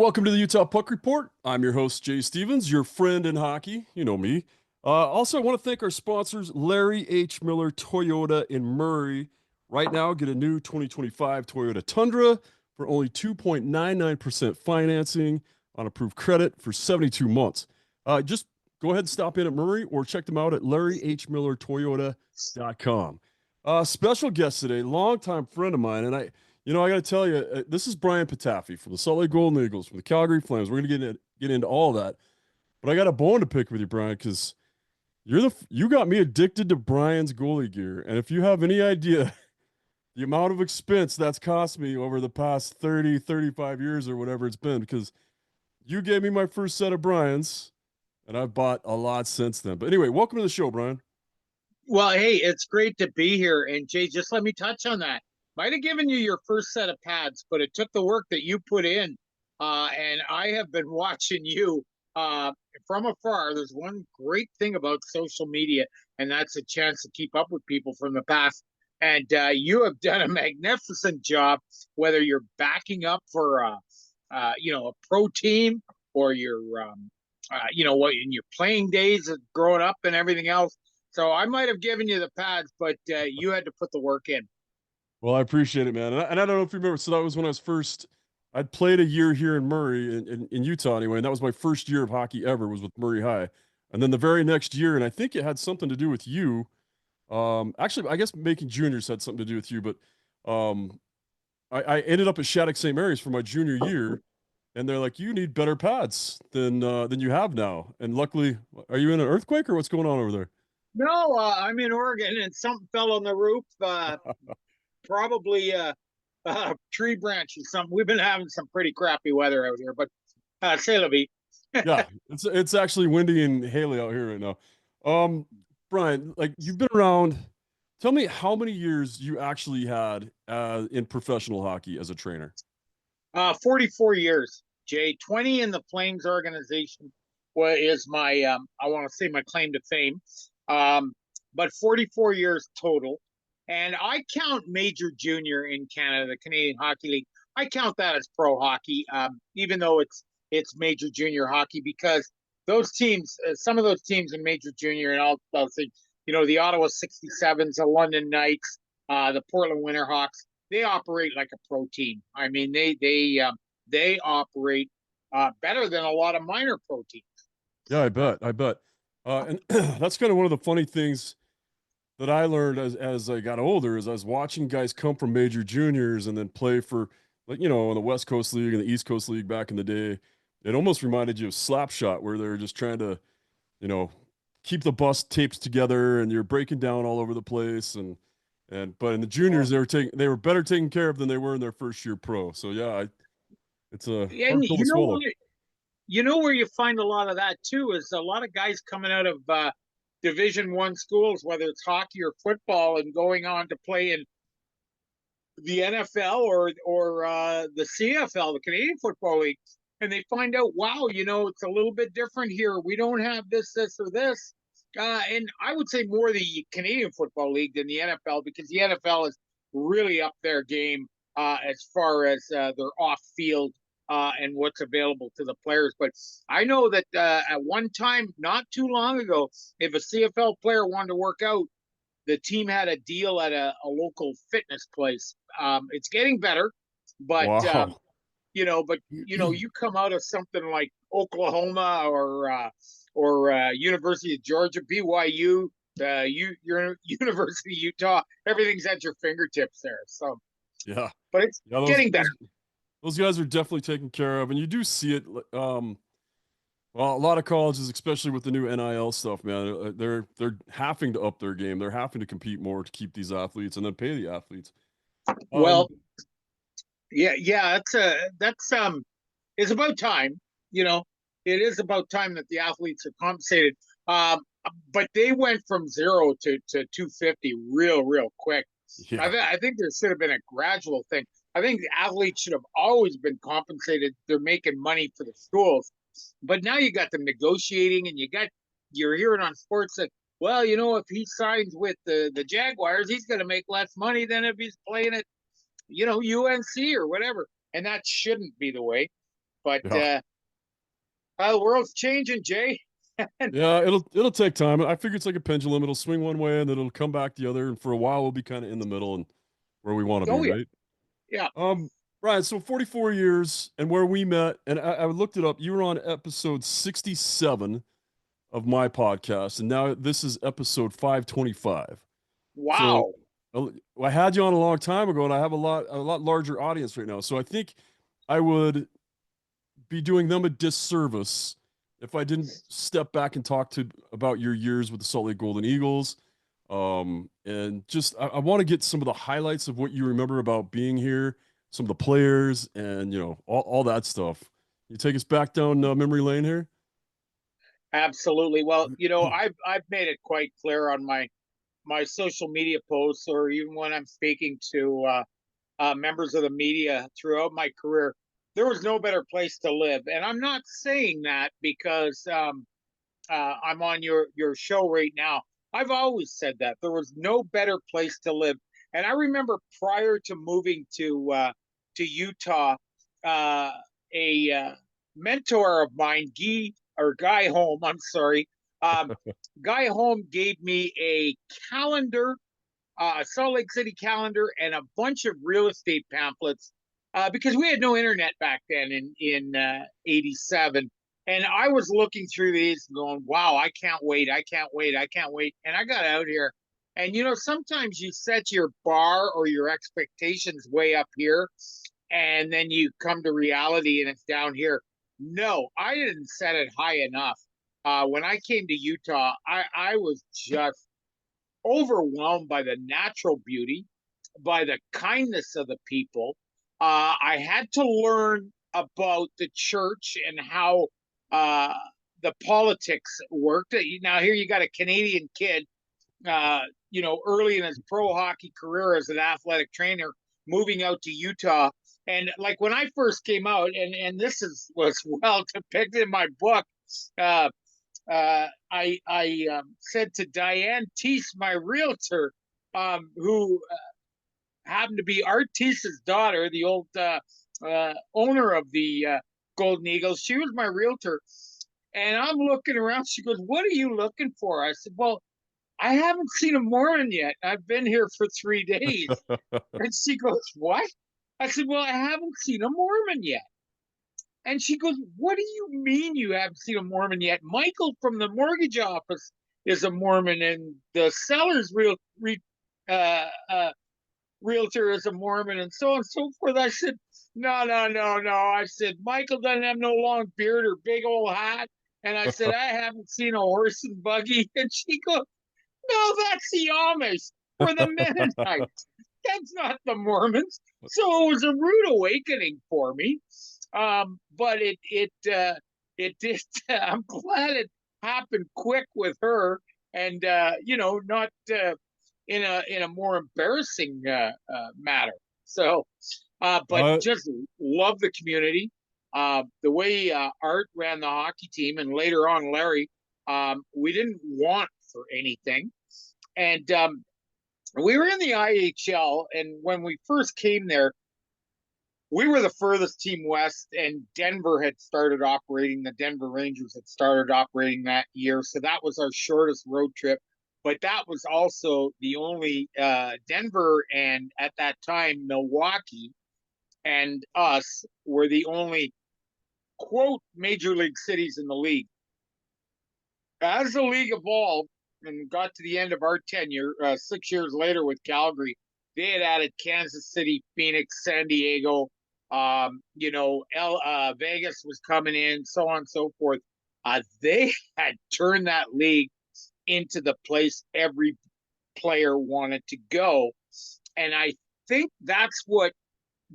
welcome to the Utah Puck Report. I'm your host, Jay Stevens, your friend in hockey. You know me. Also, I want to thank our sponsors, Larry H. Miller Toyota in Murray. Right now, get a new 2025 Toyota Tundra for only 2.99% financing on approved credit for 72 months. Just go ahead and stop in at Murray or check them out at larryhmillertoyota.com. Special guest today, longtime friend of mine, and I got to tell you, this is Brian Patafie from the Salt Lake Golden Eagles, from the Calgary Flames. We're going to get into all that, but I got a bone to pick with you, Brian, because you got me addicted to Brian's goalie gear, and if you have any idea the amount of expense that's cost me over the past 30, 35 years or whatever it's been, because you gave me my first set of Brian's, and I've bought a lot since then. But anyway, welcome to the show, Brian. Well, hey, it's great to be here. And Jay, just let me touch on that. Might have given you your first set of pads, but it took the work that you put in. And I have been watching you uh, from afar. There's one great thing about social media, and that's a chance to keep up with people from the past. And you have done a magnificent job, whether you're backing up for a pro team or what in your playing days of growing up and everything else. So I might have given you the pads, but you had to put the work in. Well, I appreciate it, man. And I don't know if you remember. So that was when I'd played a year here in Murray, in Utah anyway. And that was my first year of hockey ever, was with Murray High. And then the very next year, and I think it had something to do with you. Actually, I guess making juniors had something to do with you, but um, I ended up at Shattuck St. Mary's for my junior year. And they're like, you need better pads than you have now. And luckily, are you in an earthquake or what's going on over there? No, I'm in Oregon, and something fell on the roof. Probably a tree branch or something. We've been having some pretty crappy weather out here, but c'est la vie. Yeah, it's actually windy and haily out here right now. Um, Brian, like you've been around. Tell me how many years you actually had in professional hockey as a trainer. 44 years, Jay. 20 in the Flames organization is my, I want to say my claim to fame. Um, but 44 years total. And I count major junior in Canada, the Canadian Hockey League. I count that as pro hockey, even though it's major junior hockey, because those teams, some of those teams in major junior, and I'll say, the Ottawa 67s, the London Knights, the Portland Winterhawks, they operate like a pro team. I mean, they operate better than a lot of minor pro teams. Yeah, I bet. I bet. And that's kind of one of the funny things that I learned as I got older is I was watching guys come from major juniors and then play for, like, in the West Coast League and the East Coast League back in the day. It almost reminded you of Slapshot, where they're just trying to, you know, keep the bus tapes together and you're breaking down all over the place. But in the juniors, they were better taken care of than they were in their first year pro. So yeah, it's a And hard pill to swallow. you know where you find a lot of that too is a lot of guys coming out of Division 1 schools, whether it's hockey or football, and going on to play in the NFL or the CFL, the Canadian Football League, and they find out, wow, it's a little bit different here. We don't have this, or this. And I would say more the Canadian Football League than the NFL, because the NFL is really up their game as far as their off field and what's available to the players. But I know that at one time, not too long ago, if a CFL player wanted to work out, the team had a deal at a local fitness place. It's getting better, but Wow. you come out of something like Oklahoma or University of Georgia, BYU, your University of Utah. Everything's at your fingertips there. So, Yeah. but it's Yeah, getting better. those guys are definitely taken care of, and you do see it. Well, a lot of colleges, especially with the new NIL stuff, man, they're having to up their game. They're having to compete more to keep these athletes and then pay the athletes. Um, Well, yeah, that's it's about time. You know, it is about time that the athletes are compensated. Um, but they went from zero to 250 real quick. yeah, I think there should have been a gradual thing. I think the athletes should have always been compensated. They're making money for the schools, but now you got them negotiating, and you're hearing on sports that, well, if he signs with the Jaguars, he's going to make less money than if he's playing at UNC or whatever, and that shouldn't be the way. But Yeah. the world's changing, Jay. Yeah, it'll take time. I figure it's like a pendulum. It'll swing one way and then it'll come back the other. And for a while, we'll be kind of in the middle and where we want to be, Oh yeah, right? yeah. Um, Ryan, so 44 years and where we met, and I looked it up. You were on episode 67 of my podcast, and now this is episode 525. So Wow. uh, I had you on a long time ago, and I have a lot larger audience right now. So I think I would be doing them a disservice if I didn't step back and talk to about your years with the Salt Lake Golden Eagles. And just I want to get some of the highlights of what you remember about being here, some of the players, and all that stuff. You take us back down memory lane here. Absolutely. Well, I've made it quite clear on my social media posts, or even when I'm speaking to members of the media throughout my career, there was no better place to live. And I'm not saying that because I'm on your show right now. I've always said that there was no better place to live. And I remember prior to moving to Utah, uh, a mentor of mine, Guy Home, I'm sorry, um, Guy Home gave me a calendar, a Salt Lake City calendar, and a bunch of real estate pamphlets because we had no internet back then in '87. And I was looking through these, going, "Wow, I can't wait! I can't wait! I can't wait!" And I got out here, and sometimes you set your bar or your expectations way up here, and then you come to reality, and it's down here. No, I didn't set it high enough. When I came to Utah, I was just overwhelmed by the natural beauty, by the kindness of the people. I had to learn about the church and how uh, the politics worked. Now, here you got a Canadian kid, early in his pro hockey career as an athletic trainer, moving out to Utah. And like when I first came out, and was well depicted in my book, uh, I said to Diane Teese, my realtor, who happened to be Art Teese's daughter, the old owner of the Golden Eagles. She was my realtor. And I'm looking around. She goes, "What are you looking for?" I said, "Well, I haven't seen a Mormon yet. I've been here for 3 days." And she goes, "What?" I said, "Well, I haven't seen a Mormon yet." And she goes, "What do you mean you haven't seen a Mormon yet? Michael from the mortgage office is a Mormon, and the seller's uh, uh, realtor is a Mormon, and so on and so forth." I said, "No, no, no, no." I said, "Michael doesn't have no long beard or big old hat." And I said, "I haven't seen a horse and buggy." And she goes, "No, that's the Amish or the Mennonites. That's not the Mormons." So it was a rude awakening for me. But it did. I'm glad it happened quick with her, and not in a more embarrassing matter. So, but uh, just love the community. The way Art ran the hockey team, and later on Larry, we didn't want for anything, and we were in the IHL. And when we first came there, we were the furthest team west, and Denver had started operating. The Denver Rangers had started operating that year, so that was our shortest road trip. But that was also the only Denver, and at that time Milwaukee and us were the only quote major league cities in the league. As the league evolved and got to the end of our tenure, 6 years later with Calgary, they had added Kansas City, Phoenix, San Diego. Vegas was coming in, so on and so forth. They had turned that league into the place every player wanted to go, and I think that's what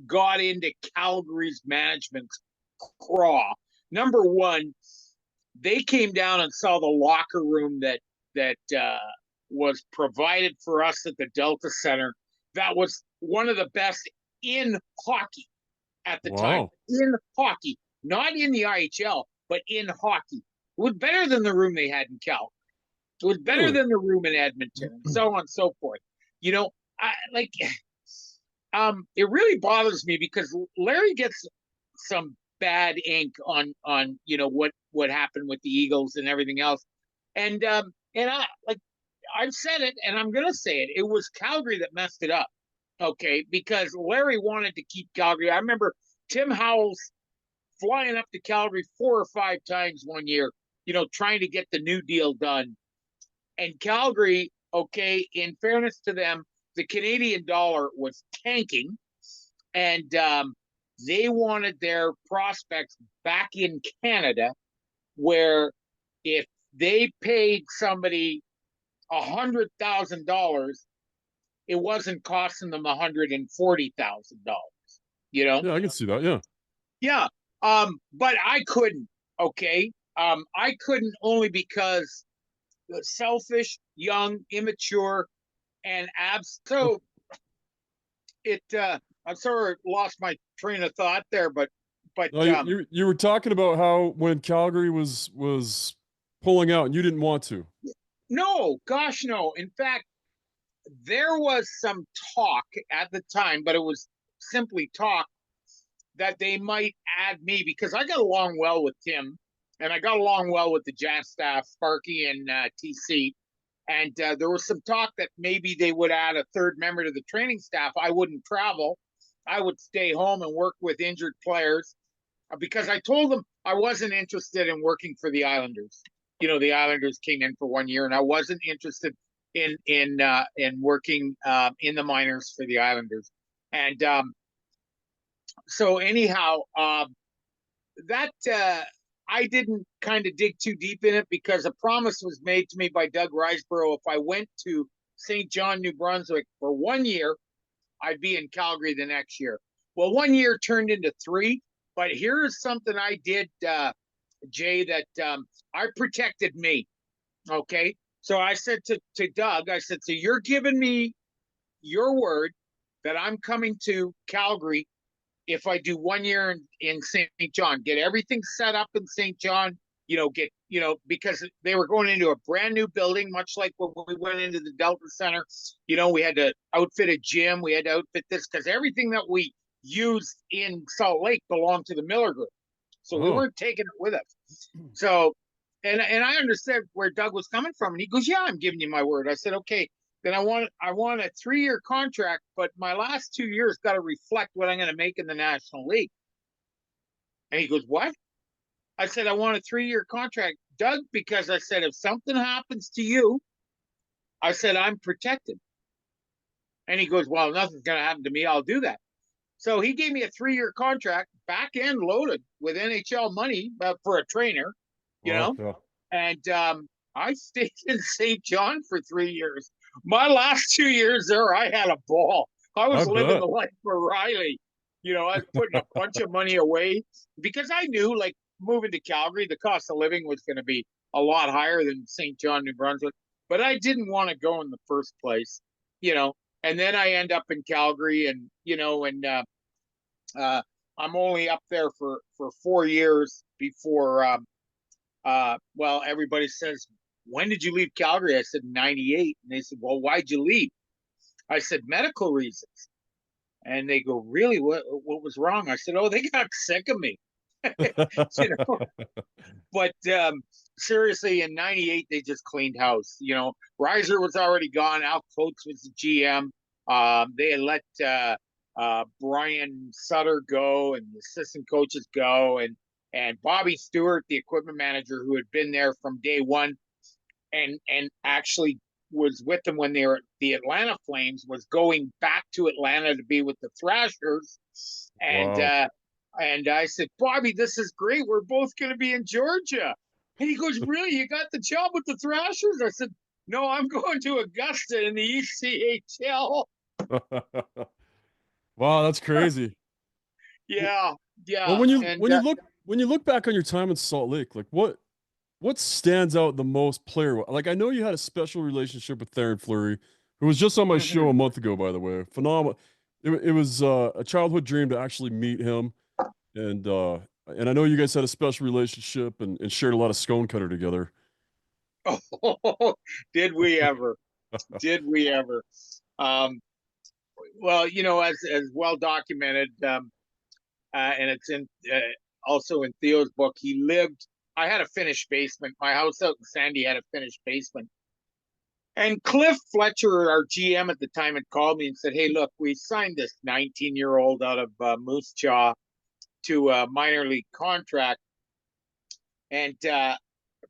got into Calgary's management's craw. Number one, they came down and saw the locker room that was provided for us at the Delta Center. That was one of the best in hockey at the time. wow. In hockey, not in the IHL, but in hockey. It was better than the room they had in Calgary. It was better Really? than the room in Edmonton, and so on and so forth. You know, I like. It really bothers me because Larry gets some bad ink on what happened with the Eagles and everything else. And I like I've said it and I'm gonna say it. It was Calgary that messed it up. Okay, because Larry wanted to keep Calgary. I remember Tim Howells flying up to Calgary 4 or 5 times one year, trying to get the New Deal done. And Calgary, okay, in fairness to them, the Canadian dollar was tanking, and they wanted their prospects back in Canada, where if they paid somebody $100,000, it wasn't costing them $140,000. Yeah, I can see that. Yeah. Yeah. But I couldn't. Okay. I couldn't only because selfish, young, immature, and abs. So it. I'm sorry, I lost my train of thought there, but No, you were talking about how when Calgary was pulling out and you didn't want to. no, gosh, no. In fact, there was some talk at the time, but it was simply talk that they might add me because I got along well with Tim and I got along well with the Jazz staff, Sparky and TC. And there was some talk that maybe they would add a third member to the training staff. I wouldn't travel. I would stay home and work with injured players because I told them I wasn't interested in working for the Islanders. The Islanders came in for 1 year, and I wasn't interested in working in the minors for the Islanders. And so anyhow, that I didn't kind of dig too deep in it because a promise was made to me by Doug Riseborough. If I went to St. John, New Brunswick for 1 year, I'd be in Calgary the next year. Well, 1 year turned into 3, but here's something I did, Jay, that I protected me. Okay. So I said to Doug, I said, so you're giving me your word that I'm coming to Calgary if I do 1 year in St. John, get everything set up in St. John, because they were going into a brand new building, much like when we went into the Delta Center. We had to outfit a gym, we had to outfit this because everything that we used in Salt Lake belonged to the Miller Group. So we Oh, weren't taking it with us. So, and I understood where Doug was coming from. And he goes, yeah, I'm giving you my word. I said, okay, then I want a 3 year contract, but my last 2 years got to reflect what I'm going to make in the National League. And he goes, what? I said, I want a 3 year contract, Doug, because I said, if something happens to you, I said, I'm protected. And he goes, well, nothing's going to happen to me. I'll do that. So he gave me a 3 year contract, back end loaded with NHL money for a trainer, you wow. know, Yeah. and I stayed in St. John for 3 years. My last 2 years there, I had a ball. I I was living bet. the life for Riley. I was putting a bunch of money away because I knew, like, moving to Calgary, the cost of living was going to be a lot higher than St. John, New Brunswick. But I didn't want to go in the first place, you know. And then I end up in Calgary, and I'm only up there for 4 years before. Well, everybody says, when did you leave Calgary? I said, 98. And they said, well, why'd you leave? I said, medical reasons. And they go, really? What was wrong? I said, oh, they got sick of me. you know, but seriously, in 98, they just cleaned house. Reiser was already gone. Al Coates was the GM. They had let Brian Sutter go and the assistant coaches go. And Bobby Stewart, the equipment manager who had been there from day one and actually was with them when they were the Atlanta Flames, was going back to Atlanta to be with the Thrashers. And Wow. and I said, Bobby, this is great. We're both going to be in Georgia. And he goes, really? You got the job with the Thrashers? I said, no, I'm going to Augusta in the ECHL. Wow, that's crazy. W- Yeah, Well, yeah. when you And when you look when you look back on your time in Salt Lake, like what stands out the most player? Like I know you had a special relationship with Theron Fleury, who was just on my show a mhm. month ago, by the way. Phenomenal. It was a childhood dream to actually meet him, and uh, and I know you guys had a special relationship and shared a lot of scone cutter together. Oh, did we ever? Did we ever? Um, well, as well documented, and it's in. also in Theo's book, he lived. I had a finished basement. My house out in Sandy had a finished basement. And Cliff Fletcher, our GM at the time, had called me and said, "Hey, look, we signed this 19-year-old out of Moose Jaw to a minor league contract, and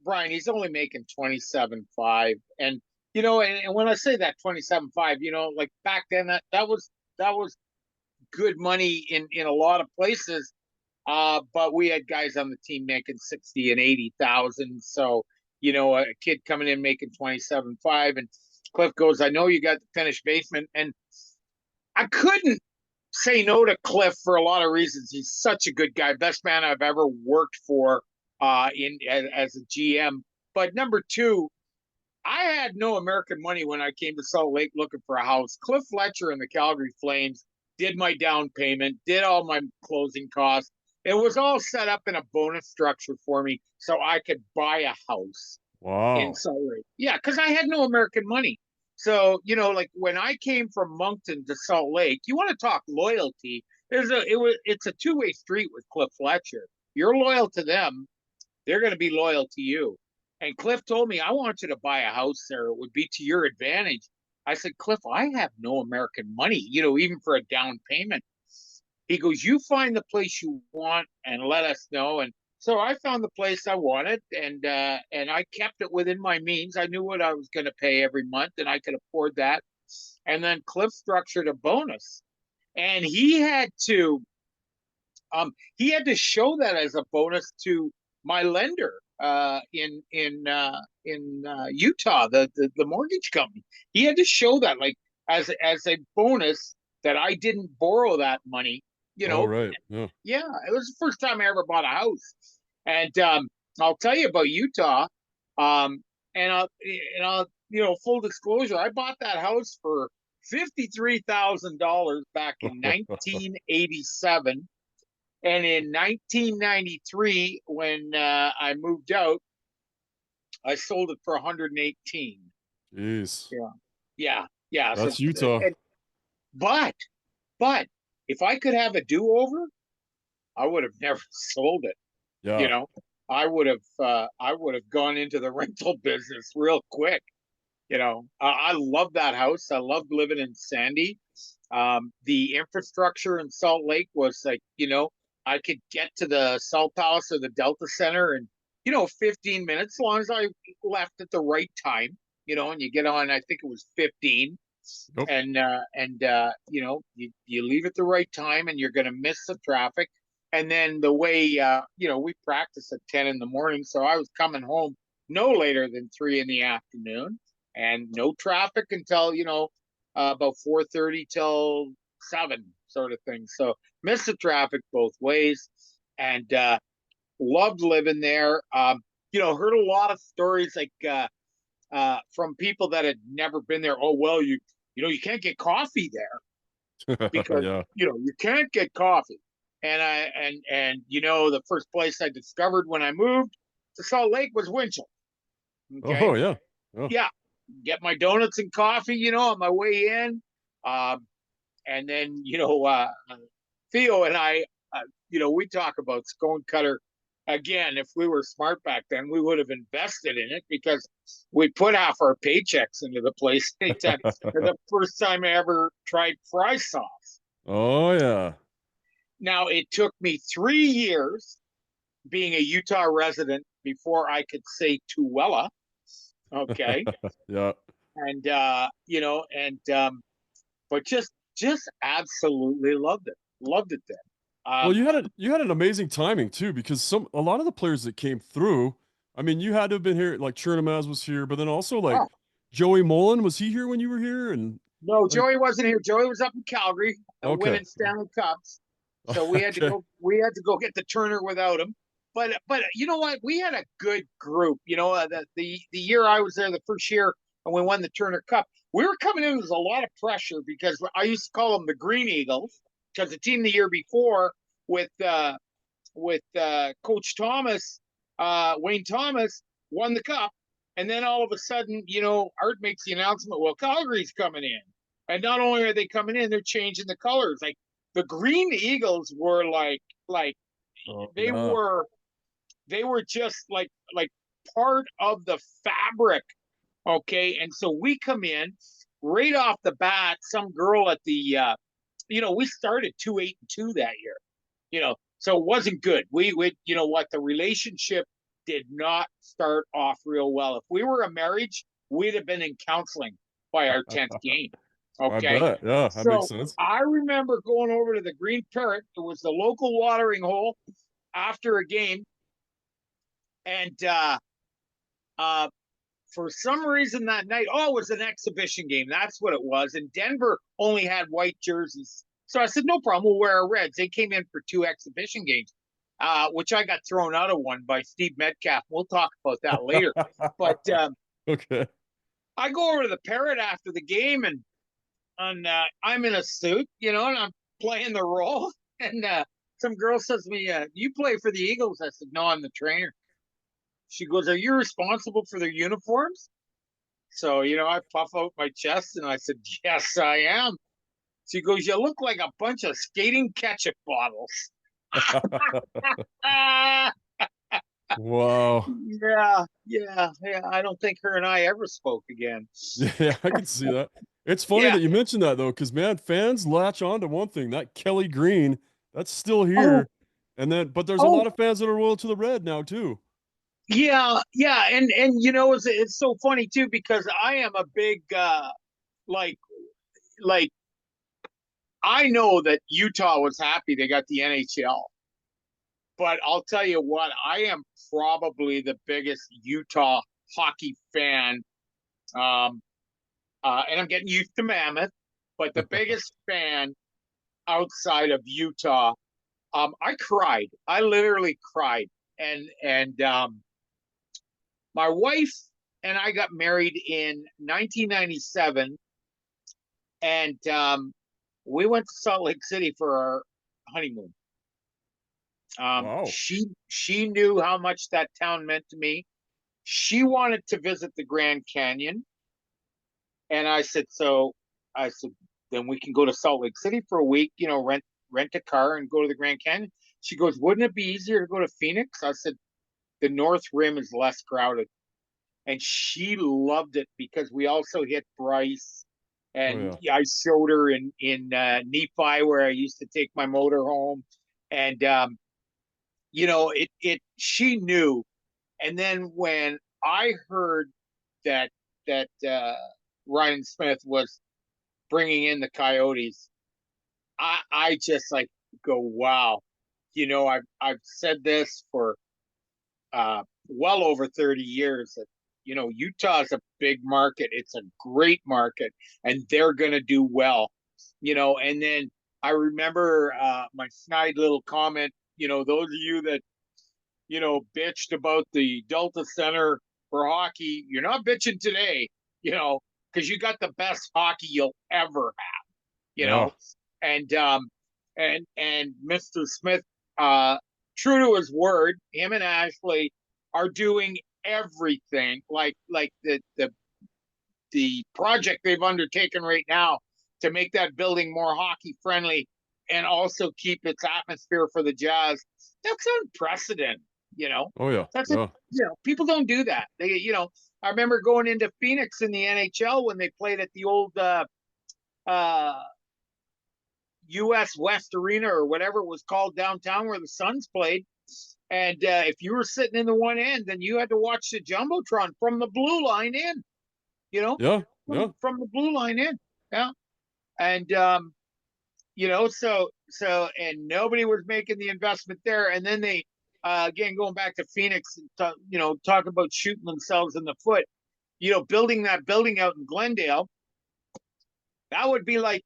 Brian, he's only making 27.5, and and when I say that 27.5, like back then, that was good money in a lot of places. But we had guys on the team making 60 and 80,000. So, a kid coming in making 27.5, and Cliff goes, "I know you got the finished basement." And I couldn't say no to Cliff for a lot of reasons. He's such a good guy, best man I've ever worked for in as a GM. But number two, I had no American money when I came to Salt Lake looking for a house. Cliff Fletcher and the Calgary Flames did my down payment, did all my closing costs. It was all set up in a bonus structure for me so I could buy a house in Wow. Salt Lake. Yeah, because I had no American money. So, like when I came from Moncton to Salt Lake, you want to talk loyalty. It's a two-way street with Cliff Fletcher. You're loyal to them, they're going to be loyal to you. And Cliff told me, "I want you to buy a house there. It would be to your advantage." I said, "Cliff, I have no American money, even for a down payment." He goes, "You find the place you want and let us know." And so I found the place I wanted, and I kept it within my means. I knew what I was going to pay every month, and I could afford that. And then Cliff structured a bonus, and he had to show that as a bonus to my lender in Utah, the mortgage company. He had to show that, like, as a bonus, that I didn't borrow that money. You Oh, know, right. Yeah. yeah, it was the first time I ever bought a house, and I'll tell you about Utah. Um, and I'll full disclosure, I bought that house for $53,000 back in 1987. And in 1993, when I moved out, I sold it for 118. Jeez. Yeah, yeah, yeah. So, That's Utah. but, but if I could have a do-over, I would have never sold it. You Yeah. know, I would have gone into the rental business real quick. I love that house. I loved living in Sandy. The infrastructure in Salt Lake was like, I could get to the Salt Palace or the Delta Center in, 15 minutes, as long as I left at the right time, and you get on, I think it was 15. Yep. And you leave at the right time and you're going to miss the traffic. And then the way, we practice at 10 in the morning. So I was coming home no later than 3 in the afternoon, and no traffic until, about 4:30 till 7, sort of thing. So missed the traffic both ways, and loved living there. Heard a lot of stories, like from people that had never been there. "Oh, well, you can't get coffee there because Yeah. you can't get coffee." And the first place I discovered when I moved to Salt Lake was Winchell. Okay, Oh, yeah. Yeah. yeah, get my donuts and coffee, on my way in. Um, and then, Theo and I, we talk about Scone Cutter. Again, if we were smart back then, we would have invested in it, because we put half our paychecks into the place. The first time I ever tried fry sauce. Oh, yeah. Now, it took me 3 years being a Utah resident before I could say Tuwella. Okay. Yeah. And, but just absolutely loved it. Loved it then. Well, Um, you had an amazing timing too, because a lot of the players that came through, I mean, you had to have been here, like Chernamaz was here, but then also like oh, Joey Mullen, was he here when you were here? And no, like, Joey wasn't here. Joey was up in Calgary, okay. winning Stanley Cups. So we had to Okay. go. We had to go get the Turner without him. But you know what? We had a good group. The year I was there, the first year, and we won the Turner Cup, we were coming in with a lot of pressure, because I used to call them the Green Eagles, because the team the year before with Coach Thomas, Wayne Thomas, won the cup. And then all of a sudden, Art makes the announcement, "Well, Calgary's coming in." And not only are they coming in, they're changing the colors. Like, the Green Eagles were like Oh they yeah. were they were just like part of the fabric. Okay, and so we come in right off the bat. Some girl at the we started 2-8-2 that year. So it wasn't good. We what, the relationship did not start off real well. If we were a marriage, we'd have been in counseling by our 10th game. I Okay. bet. Yeah, that makes So sense. I remember going over to the Green Parrot. It was the local watering hole after a game. And uh, for some reason that night, oh, it was an exhibition game. That's what it was. And Denver only had white jerseys. So I said, no problem. We'll wear our reds. They came in for 2 exhibition games, which I got thrown out of one by Steve Metcalf. We'll talk about that later. But Okay. I go over to the Parrot after the game, and I'm in a suit, and I'm playing the role. And some girl says to me, you play for the Eagles? I said, no, I'm the trainer. She goes, are you responsible for their uniforms? So, I puff out my chest and I said, yes, I am. She goes, you look like a bunch of skating ketchup bottles. Ah, Wow. yeah. I don't think her and I ever spoke again. Yeah, I can see that. It's funny Yeah. that you mentioned that though, because man, fans latch on to one thing. That Kelly Green, that's still Oh, here. And then, but there's a oh, lot of fans that are loyal to the red now too. yeah. And it's so funny too, because I am a big like like I know that Utah was happy they got the NHL. But I'll tell you what, I am probably the biggest Utah hockey fan. Um, and I'm getting used to Mammoth, but the biggest fan outside of Utah. I cried. I literally cried. And my wife and I got married in 1997, and we went to Salt Lake City for our honeymoon. Wow. She knew how much that town meant to me. She wanted to visit the Grand Canyon, and I said, then we can go to Salt Lake City for a week. Rent a car and go to the Grand Canyon. She goes, wouldn't it be easier to go to Phoenix? I said, the North Rim is less crowded, and she loved it because we also hit Bryce, Oh and yeah. I showed her in Nephi where I used to take my motor home, and it she knew. And then when I heard that Ryan Smith was bringing in the Coyotes, I just like go, wow. I've said this for well over 30 years that Utah is a big market. It's a great market, and they're going to do well. And then I remember my snide little comment. Those of you that bitched about the Delta Center for hockey, you're not bitching today. You know, because you got the best hockey you'll ever have. You Yeah. know, and Mr. Smith, uh, true to his word, him and Ashley are doing everything like the project they've undertaken right now to make that building more hockey friendly and also keep its atmosphere for the Jazz. That's unprecedented. You know, Oh yeah. that's a Yeah. people don't do that. I remember going into Phoenix in the NHL when they played at the old uh, U.S. West Arena or whatever it was called downtown where the Suns played. And if you were sitting in the one end, then you had to watch the jumbotron from the blue line in. You know, Yeah. from Yeah. from the blue line in. Yeah, and and nobody was making the investment there. And then they, again, going back to Phoenix, talk about shooting themselves in the foot. Building that building out in Glendale, that would be like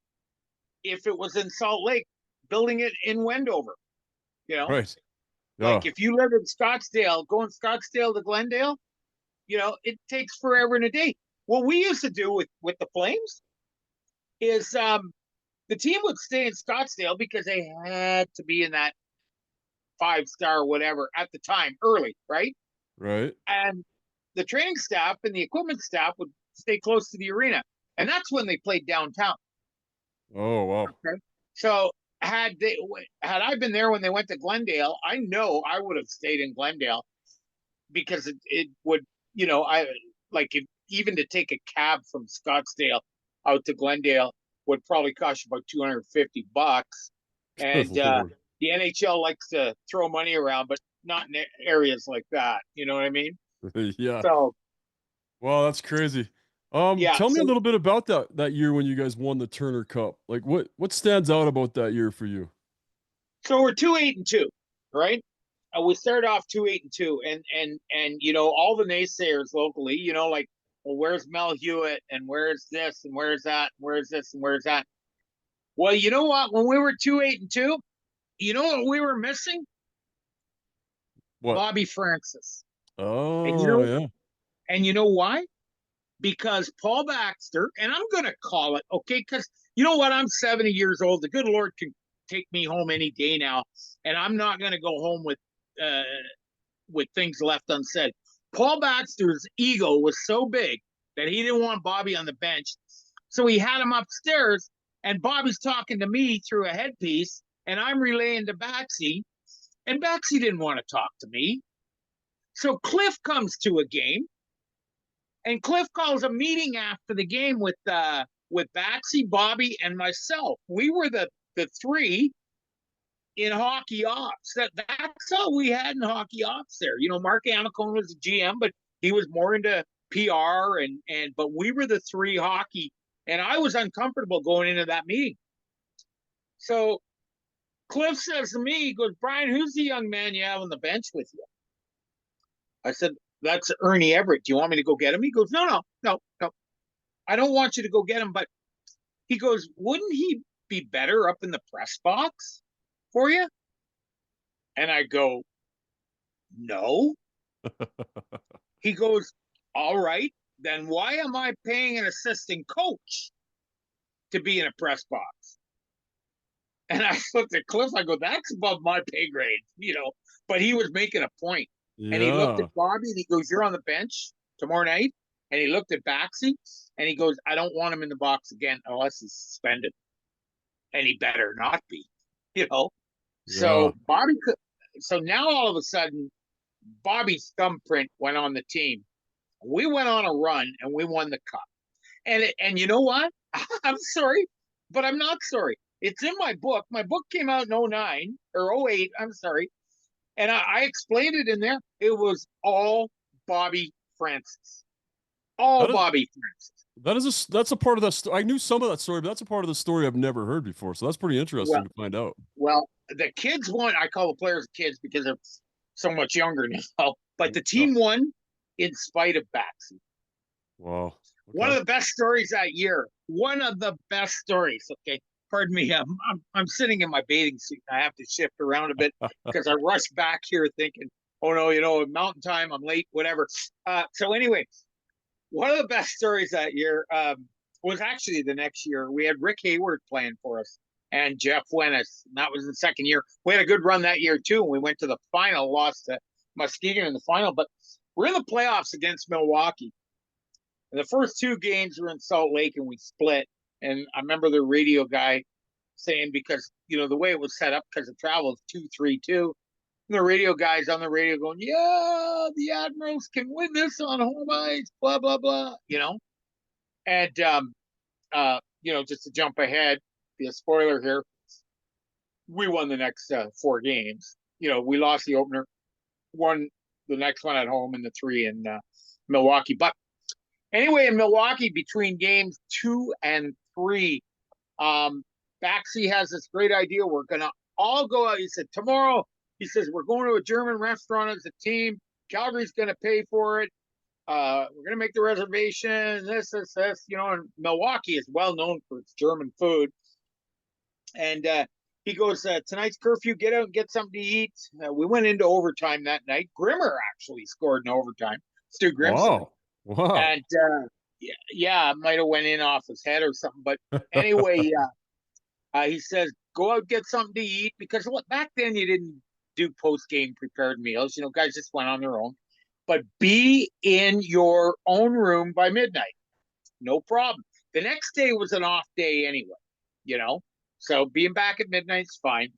if it was in Salt Lake, building it in Wendover. You know, Right. like Yeah. if you live in Scottsdale, going Scottsdale to Glendale, it takes forever and a day. What we used to do with the Flames is the team would stay in Scottsdale because they had to be in that 5-star whatever at the time early, right? Right. And the training staff and the equipment staff would stay close to the arena, and that's when they played downtown. Oh wow. Okay, so had I been there when they went to Glendale, I know I would have stayed in Glendale because it would, I like if, even to take a cab from Scottsdale out to Glendale would probably cost you about $250. Good And Lord. the NHL likes to throw money around, but not in areas like that. You know what I mean? Yeah. So Wow, that's crazy. yeah, Tell me a so little bit about that year when you guys won the Turner Cup. Like what stands out about that year for you? we're 2-8-2, right? We started off 2-8-2, and all the naysayers locally, like, well, where's Mel Hewitt and where's this and where's that and where's this and where's that. Well, you know what? When we were 2-8-2, you know what we were missing? What? Bobby Francis. And Oh, yeah. you know why? Because Paul Baxter, and I'm gonna call it, okay, because you know what? I'm 70 years old. The good Lord can take me home any day now, and I'm not gonna go home uh with things left unsaid. Paul Baxter's ego was so big that he didn't want Bobby on the bench. So he had him upstairs, and Bobby's talking to me through a headpiece, and I'm relaying to Baxy, and Baxy didn't want to talk to me. So Cliff comes to a game, and Cliff calls a meeting after the game with Baxy, Bobby, and myself. We were the three in hockey ops. That's all we had in hockey ops there. Mark Amicone was the GM, but he was more into PR but we were the three hockey, and I was uncomfortable going into that meeting. So Cliff says to me, he goes, Brian, who's the young man you have on the bench with you? I said, that's Ernie Everett. Do you want me to go get him? He goes, no. I don't want you to go get him, but he goes, wouldn't he be better up in the press box for you? And I go, no. He goes, all right, then why am I paying an assistant coach to be in a press box? And I looked at Cliff, I go, that's above my pay grade. But he was making a point. And he looked at Yeah. Bobby and he goes, you're on the bench tomorrow night. And he looked at Baxi and he goes, I don't want him in the box again unless he's suspended. And he better not be. Yeah. So so now all of a sudden, Bobby's thumbprint went on the team. We went on a run and we won the cup. And you know what? I'm sorry, but I'm not sorry. It's in my book. My book came out in 09 or 08. I'm sorry. And I explained it in there. It was all Bobby Francis. All That is Bobby Francis. that's a part of that story. I knew some of that story, but that's a part of the story I've never heard before. So that's pretty Well, interesting to find out. the kids won. I call the players kids because they're so much younger now. But the Yeah. team won in spite of Baxi. Wow. One Okay. of the best stories that year. One of the best stories. Okay, pardon me. I'm sitting in my bathing suit. I have to shift around a bit because I rushed back here thinking, oh no, mountain time. I'm late. Whatever. So anyway, one of the best stories that year was actually the next year. We had Rick Hayward playing for us and Jeff Wennis. And that was the second year. We had a good run that year too. And we went to the final, lost to Muskegon in the final, but we're in the playoffs against Milwaukee. And the first two games were in Salt Lake and we split. And I remember the radio guy saying, because, the way it was set up, because the travel is 2-3-2, the radio guys on the radio going, yeah, the Admirals can win this on home ice, blah, blah, blah. And, just to jump ahead, be a spoiler here, we won the next four games. We lost the opener, won the next one at home, and the three in Milwaukee. But anyway, in Milwaukee, between games 2 and 3, Baxi has this great idea. We're going to all go out. He said, tomorrow, he says, we're going to a German restaurant as a team. Calgary's going to pay for it. We're going to make the reservation, this. And Milwaukee is well known for its German food. And he goes, tonight's curfew, get out and get something to eat. We went into overtime that night. Grimmer actually scored in overtime. Stu Grimson. Wow. Wow. And yeah, might have went in off his head or something. But anyway, he says, go out, get something to eat. Because back then you didn't do post-game prepared meals. Guys just went on their own. But be in your own room by midnight. No problem. The next day was an off day anyway, you know? So being back at midnight's fine.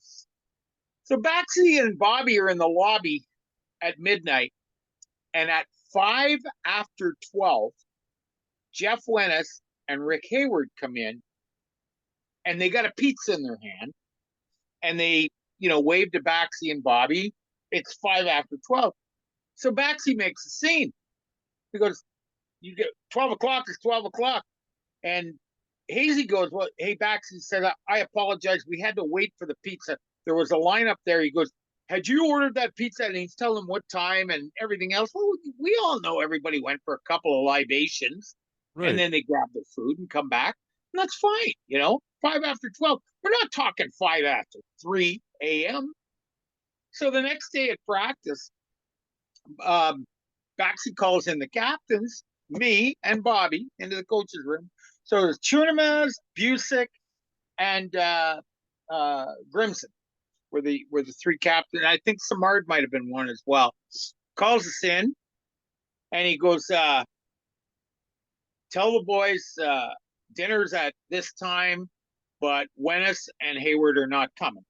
So Baxi and Bobby are in the lobby at midnight, and at 5 after 12, Jeff Wennis and Rick Hayward come in, and they got a pizza in their hand, and they, wave to Baxi and Bobby. It's 5 after 12. So Baxi makes a scene. He goes, "You get 12 o'clock. It's 12 o'clock." And Hazy goes, "Well, hey, Baxi said, I apologize. We had to wait for the pizza. There was a line up there." He goes, "Had you ordered that pizza?" And he's telling them what time and everything else. Well, we all know everybody went for a couple of libations, and Right. then they grab their food and come back. And that's fine, 5 after 12. We're not talking 5 after 3 a.m. So the next day at practice, Baxi calls in the captains, me and Bobby, into the coach's room. So there's Chunamaz, Busick, and Grimson were the three captains. I think Samard might have been one as well. Calls us in, and he goes, "Tell the boys dinner's at this time, but Wennis and Hayward are not coming."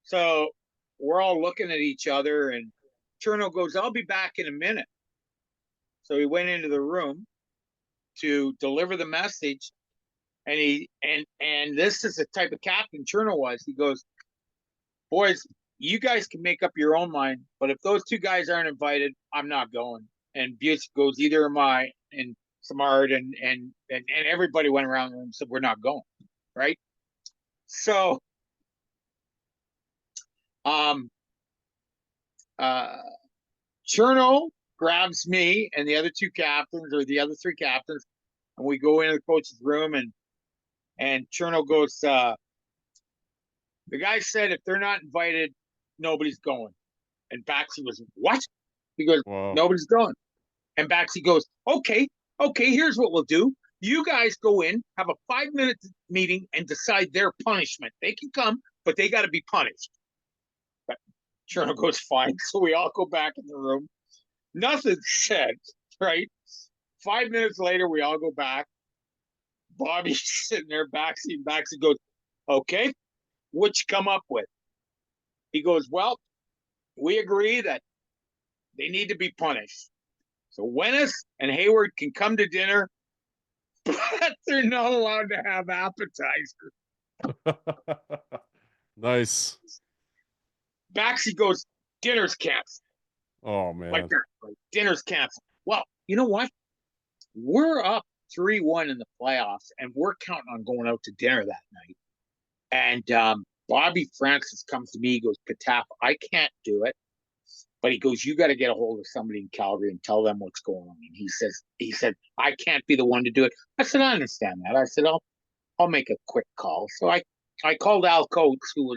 So we're all looking at each other, and Cherno goes, "I'll be back in a minute." So he went into the room to deliver the message, and and this is the type of captain Cherno was. He goes, "Boys, you guys can make up your own mind, but if those two guys aren't invited, I'm not going." And Butch goes, "Either am I." And Samard and everybody went around the room and said, "We're not going." Right. So um uh Cherno grabs me and the other two captains, or the other three captains, and we go into the coach's room, and Cherno goes, "The guy said if they're not invited, nobody's going." And Baxi was, "What?" He goes, Wow. "Nobody's going." And Baxi goes, "Okay, okay, here's what we'll do. You guys go in, have a 5 minute meeting, and decide their punishment. They can come, but they got to be punished." But Cherno goes, "Fine." So we all go back in the room. Nothing said, right? 5 minutes later, we all go back. Bobby's sitting there, Baxi, and Baxi goes, "Okay, what you come up with?" He goes, "Well, we agree that they need to be punished. So Wennis and Hayward can come to dinner, but they're not allowed to have appetizers." Nice. Baxi goes, "Dinner's canceled." Oh Like man. that. Like, dinner's canceled. Well, you know what? We're up 3-1 in the playoffs, and we're counting on going out to dinner that night. And Bobby Francis comes to me. He goes, "Pataf, I can't do it." But he goes, "You got to get a hold of somebody in Calgary and tell them what's going on." And he said, "I can't be the one to do it." I said, "I understand that." I said, I'll make a quick call. So I called Al Coates, who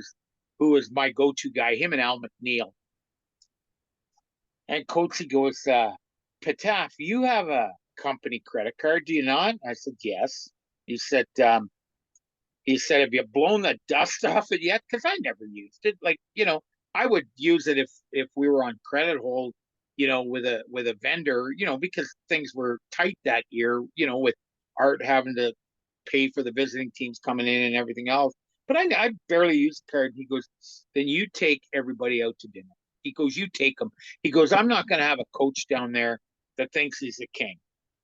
was my go-to guy, him and Al McNeil. And Coates, he goes, "Pataf, you have a company credit card, do you not?" I said, "Yes." He said, "Have you blown the dust off it yet?" Because I never used it. Like, I would use it if we were on credit hold, with a vendor, because things were tight that year, with Art having to pay for the visiting teams coming in and everything else. But I barely use the card. He goes, "Then you take everybody out to dinner." He goes, "You take them." He goes, "I'm not going to have a coach down there that thinks he's a king,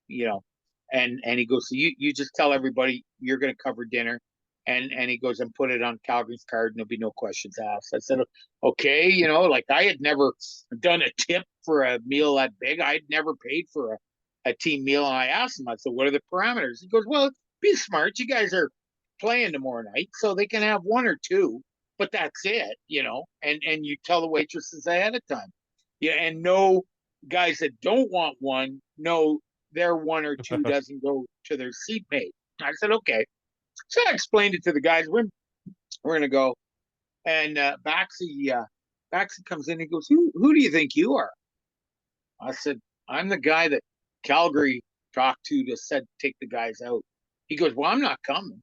you know." And he goes, "So you just tell everybody you're going to cover dinner." And he goes, "And put it on Calgary's card, and there'll be no questions asked." I said, "Okay," like I had never done a tip for a meal that big. I'd never paid for a team meal. And I asked him, I said, "What are the parameters?" He goes, "Well, be smart. You guys are playing tomorrow night, so they can have one or two, but that's it. And you tell the waitresses ahead of time. Yeah, and no guys that don't want one, no, their one or two doesn't go to their seatmate." I said, "Okay." So I explained it to the guys. We're gonna go, and Baxi comes in. He goes, "Who do you think you are?" I said, "I'm the guy that Calgary talked to said take the guys out." He goes, "Well, I'm not coming."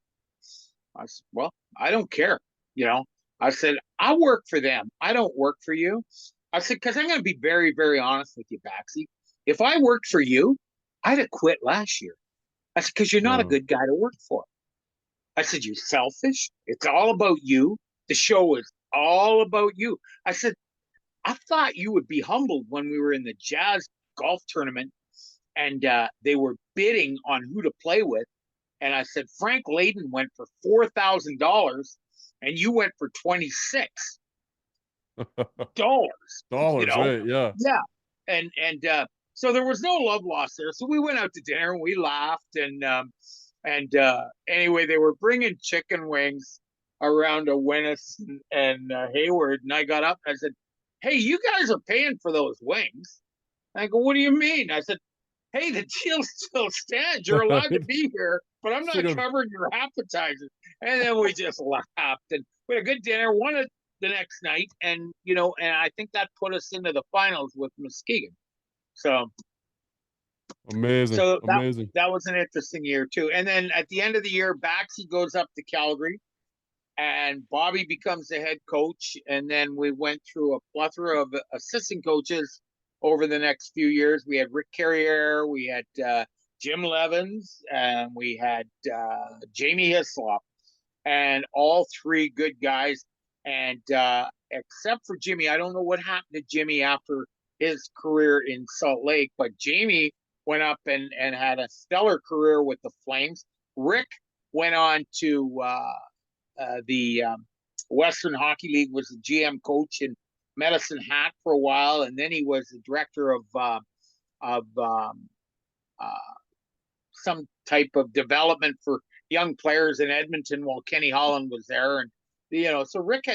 I said, "Well, I don't care." You know, I said, "I work for them. I don't work for you." I said, "Because I'm going to be very, very honest with you, Baxi. If I worked for you, I'd have quit last year." I said, "Because you're not a Oh, good guy to work for." I said, you selfish. It's all about you. The show is all about you. I said, I thought you would be humbled when we were in the Jazz golf tournament and they were bidding on who to play with. And I said, Frank Layden went for $4,000 and you went for $26, you Dollars, know? right? Yeah. Yeah. And so there was no love lost there. So we went out to dinner and we laughed. And anyway, they were bringing chicken wings around to Winnis and Hayward. And I got up and I said, hey, you guys are paying for those wings. And I go, what do you mean? I said, hey, the deal still stands. You're allowed to be here, but I'm Should not have. covering your appetizers. And then we just laughed and we had a good dinner, won it the next night. And I think that put us into the finals with Muskegon. So, Amazing. so that, Amazing. that was an interesting year too. And then at the end of the year, Baxi goes up to Calgary and Bobby becomes the head coach. And then we went through a plethora of assistant coaches over the next few years. We had Rick Carrier, we had Jim Levins, and we had Jamie Hislop, and all three good guys. And except for Jimmy, I don't know what happened to Jimmy after his career in Salt Lake, but Jamie went up and had a stellar career with the Flames. Rick went on to the Western Hockey League, was the GM coach in Medicine Hat for a while, and then he was the director of uh, some type of development for young players in Edmonton while Kenny Holland was there. And so Rick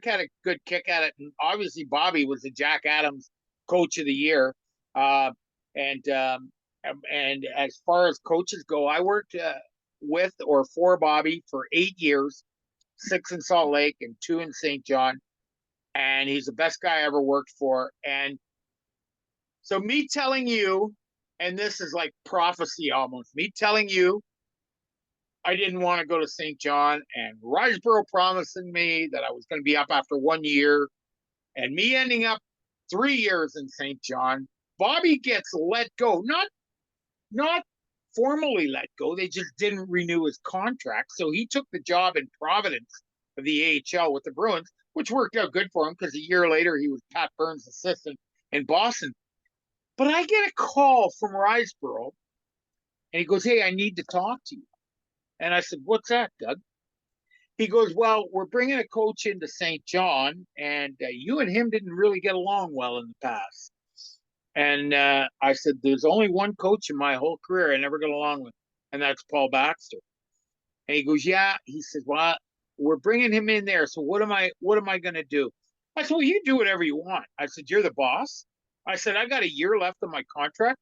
had a good kick at it, and obviously Bobby was the Jack Adams Coach of the Year. Uh, and and as far as coaches go, I worked with or for Bobby for 8 years, 6 in Salt Lake and 2 in St. John. And he's the best guy I ever worked for. And so me telling you, and this is like prophecy almost, me telling you I didn't want to go to St. John, and Riseborough promising me that I was going to be up after 1 year, and me ending up 3 years in St. John. Bobby gets let go, not formally let go. They just didn't renew his contract, so he took the job in Providence of the AHL with the Bruins, which worked out good for him because a year later he was Pat Burns' assistant in Boston. But I get a call from Riseborough, and he goes, "Hey, I need to talk to you." And I said, "What's that, Doug?" He goes, "Well, we're bringing a coach into St. John, and you and him didn't really get along well in the past." And I said, "There's only one coach in my whole career I never got along with, and that's Paul Baxter." And he goes, "Yeah." He says, "Well, we're bringing him in there. So what am I going to do?" I said, "Well, you do whatever you want." I said, "You're the boss." I said, "I got a year left on my contract."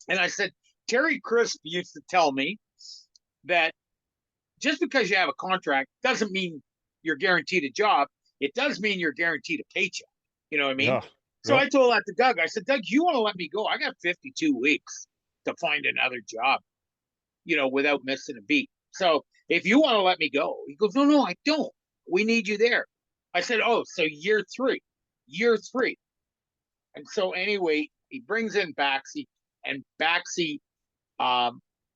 And I said, Terry Crisp used to tell me that just because you have a contract doesn't mean you're guaranteed a job. It does mean you're guaranteed a paycheck. You know what I mean? Yeah. So Yep. I told that to Doug. I said, "Doug, you want to let me go? I got 52 weeks to find another job, without missing a beat. So if you want to let me go," he goes, "No, no, I don't. We need you there." I said, "Oh, so year three." And so anyway, he brings in Baxi, and Baxi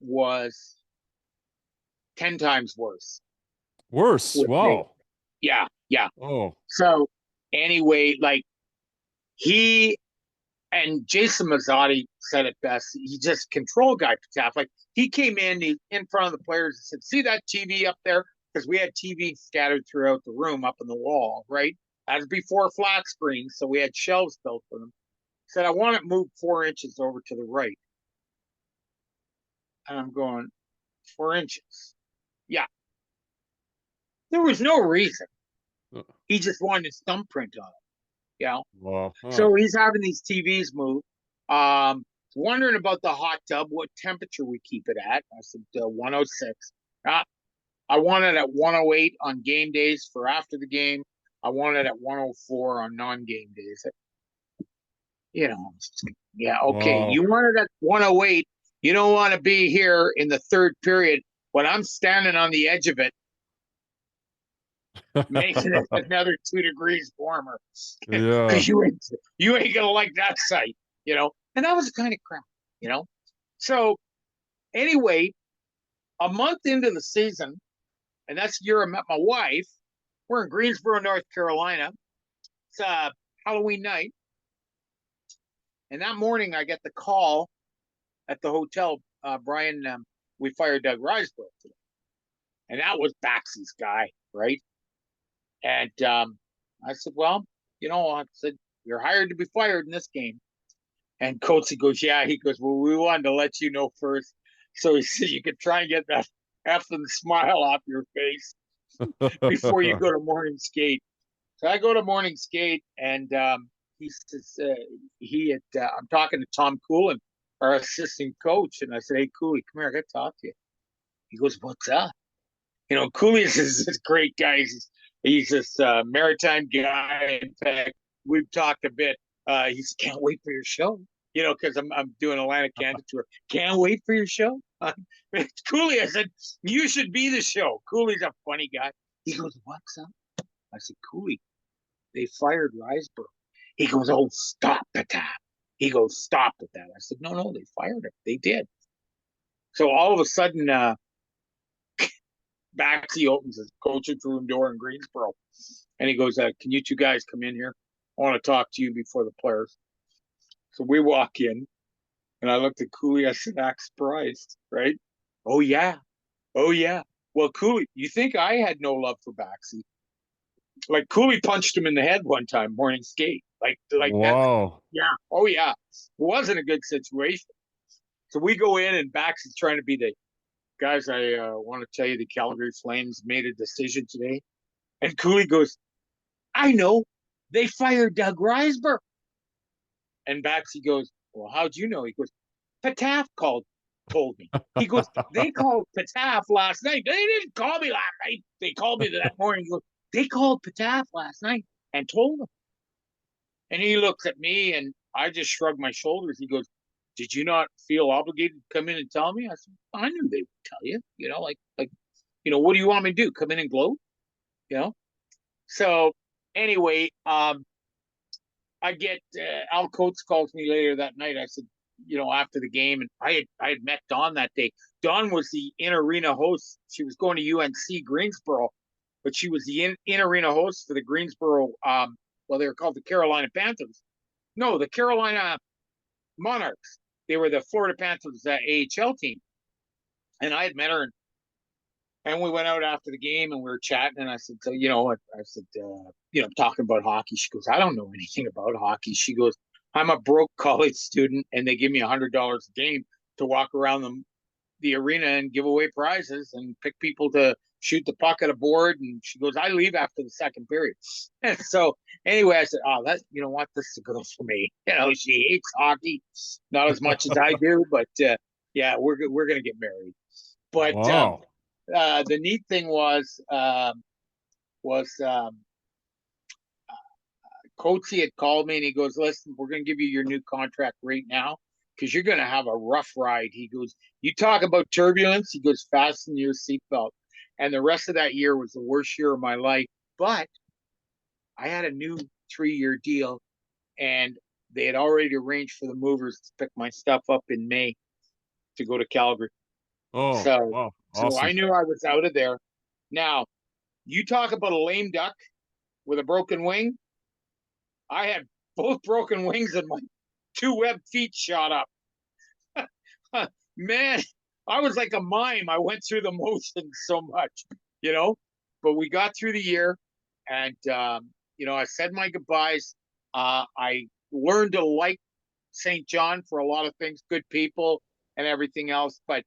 was 10 times worse Worse. with me. Wow. Yeah, yeah. Oh. So anyway, like he and Jason Mazzotti said it best. He just control guy Patafie. Like he came in front of the players and said, "See that TV up there?" Because we had TV scattered throughout the room up on the wall, right? That was before flat screens, so we had shelves built for them. He said, "I want it moved 4 inches over to the right." And I'm going, 4 inches. Yeah. There was no reason. Uh, He just wanted his thumbprint on it. Wow. Huh. So he's having these TVs move. Wondering about the hot tub, what temperature we keep it at. I said 106. I want it at 108 on game days for after the game. I want it at 104 on non-game days. You know, yeah, okay. Wow. You want it at 108. You don't want to be here in the third period when I'm standing on the edge of it, making it another 2 degrees warmer, Yeah. because you ain't gonna like that sight. And that was kind of crap. So anyway, a month into the season, And that's the year I met my wife. We're in Greensboro, North Carolina. It's Halloween night. And that morning, I get the call at the hotel. Brian, we fired Doug Risebrook today. And that was Baxy's guy, right? And I said, well, I said, you're hired to be fired in this game. And Coatsy goes, yeah. He goes, well, we wanted to let you know first. So he said, you could try and get that effing smile off your face before you go to morning skate. So I go to morning skate, and he says, I'm talking to Tom Coolin, our assistant coach. And I said, hey, Cooley, come here. I got to talk to you. He goes, what's up? Cooley is this great guy. He's this maritime guy. In fact, we've talked a bit. He said, can't wait for your show. Because I'm doing Atlantic Canada tour. Can't wait for your show. Cooley, I said, you should be the show. Cooley's a funny guy. He goes, what's up? I said, Cooley, they fired Riseborough. He goes, oh, stop at that. He goes, stop at that. I said, no, they fired him. They did. So all of a sudden, Baxy opens his coaching room door in Greensboro, and he goes, can you two guys come in here? I want to talk to you before the players. So we walk in, and I looked at Cooley. I said, act surprised, right? Oh, yeah. Oh, yeah. Well, Cooley, you think I had no love for Baxy? Like, Cooley punched him in the head one time, morning skate. Like that. Wow. Yeah. Oh, yeah. It wasn't a good situation. So we go in, and Baxy's trying to be the guys. I want to tell you the Calgary Flames made a decision today. And Cooley goes, I know. They fired Doug Riseborough. And Baxy goes, well, how'd you know? He goes, Patafie told me. He goes, they called Patafie last night. They didn't call me last night. They called me that morning. He goes, they called Patafie last night and told him. And he looks at me, and I just shrugged my shoulders. He goes, did you not feel obligated to come in and tell me? I said, I knew they would tell you. What do you want me to do? Come in and gloat? So anyway, I get Al Coates calls me later that night. I said, after the game, and I had met Dawn that day. Dawn was the in-arena host. She was going to UNC Greensboro, but she was the in-arena host for the Greensboro. They were called the Carolina Panthers. No, the Carolina Monarchs. They were the Florida Panthers AHL team, and I had met her. And we went out after the game, and we were chatting, and I said, talking about hockey. She goes, I don't know anything about hockey. She goes, I'm a broke college student, and they give me $100 a game to walk around the arena and give away prizes and pick people to shoot the puck at a board. And she goes, I leave after the second period. And so anyway, I said, what? This is a girl for me. She hates hockey, not as much as I do, but yeah, we're going to get married. But Wow. the neat thing was Coatsy had called me, and he goes, listen, we're going to give you your new contract right now because you're going to have a rough ride. He goes, you talk about turbulence. He goes, fasten your seatbelt. And the rest of that year was the worst year of my life. But I had a new 3-year deal, and they had already arranged for the movers to pick my stuff up in May to go to Calgary. Oh, So, wow. so Awesome. I knew I was out of there. Now, you talk about a lame duck with a broken wing. I had both broken wings and my 2 web feet shot up. Man, I was like a mime. I went through the motions so much, but we got through the year, and, I said my goodbyes. I learned to like St. John for a lot of things, good people and everything else, but,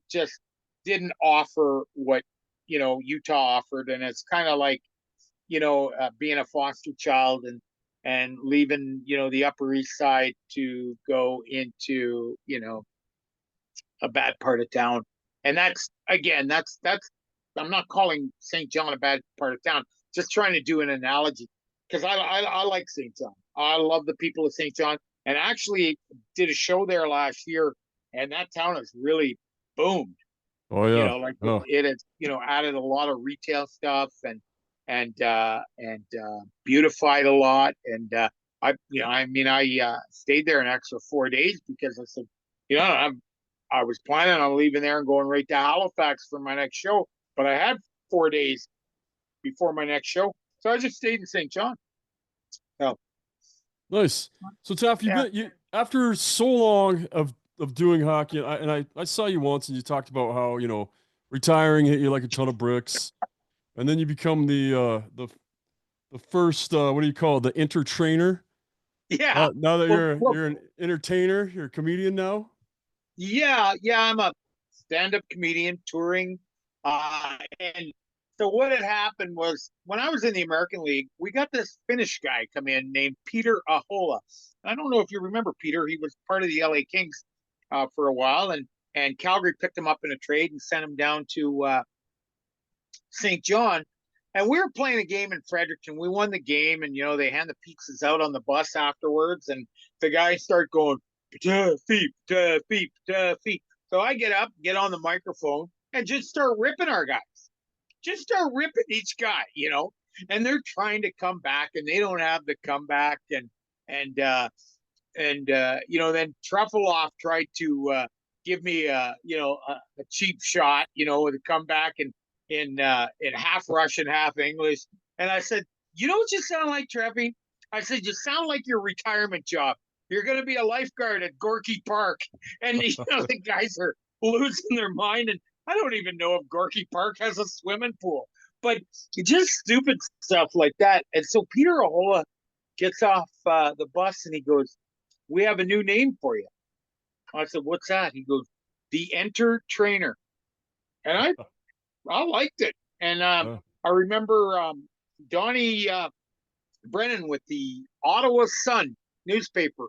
just didn't offer what, Utah offered. And it's kind of like, being a foster child and leaving, the Upper East Side to go into, a bad part of town. And that's I'm not calling St. John a bad part of town, just trying to do an analogy because I like St. John. I love the people of St. John, and actually did a show there last year, and that town has really boomed. Oh, yeah. It has, added a lot of retail stuff and beautified a lot. And I stayed there an extra 4 days because I said, I was planning on leaving there and going right to Halifax for my next show, but I had 4 days before my next show, so I just stayed in St. John. So Nice. So Taff, you've yeah, been you after so long of doing hockey, and I saw you once, and you talked about how retiring hit you like a ton of bricks, and then you become the first what do you call it, the entertainer. yeah. Now that Well, you're an entertainer, you're a comedian now. yeah. I'm a stand-up comedian touring, and so what had happened was when I was in the American League, we got this Finnish guy come in named Peter Ahola. I don't know if you remember Peter. He was part of the LA Kings for a while, and Calgary picked him up in a trade and sent him down to St. John. And we were playing a game in Fredericton. We won the game, and they hand the pizzas out on the bus afterwards, and the guys start going Patafie, Patafie, Patafie. So I get up, get on the microphone, and just start ripping our guys. Just start ripping each guy. And they're trying to come back, and they don't have the comeback, and then Truffleoff tried to give me a cheap shot, with a comeback in half Russian, half English. And I said, you know what you sound like, Treppy? I said, you sound like your retirement job. You're going to be a lifeguard at Gorky Park. And, the guys are losing their mind. And I don't even know if Gorky Park has a swimming pool, but just stupid stuff like that. And so Peter Ahola gets off the bus and he goes, we have a new name for you. I said, what's that? He goes, the Enter Trainer. And I liked it. And Uh, I remember Donnie Brennan with the Ottawa Sun newspaper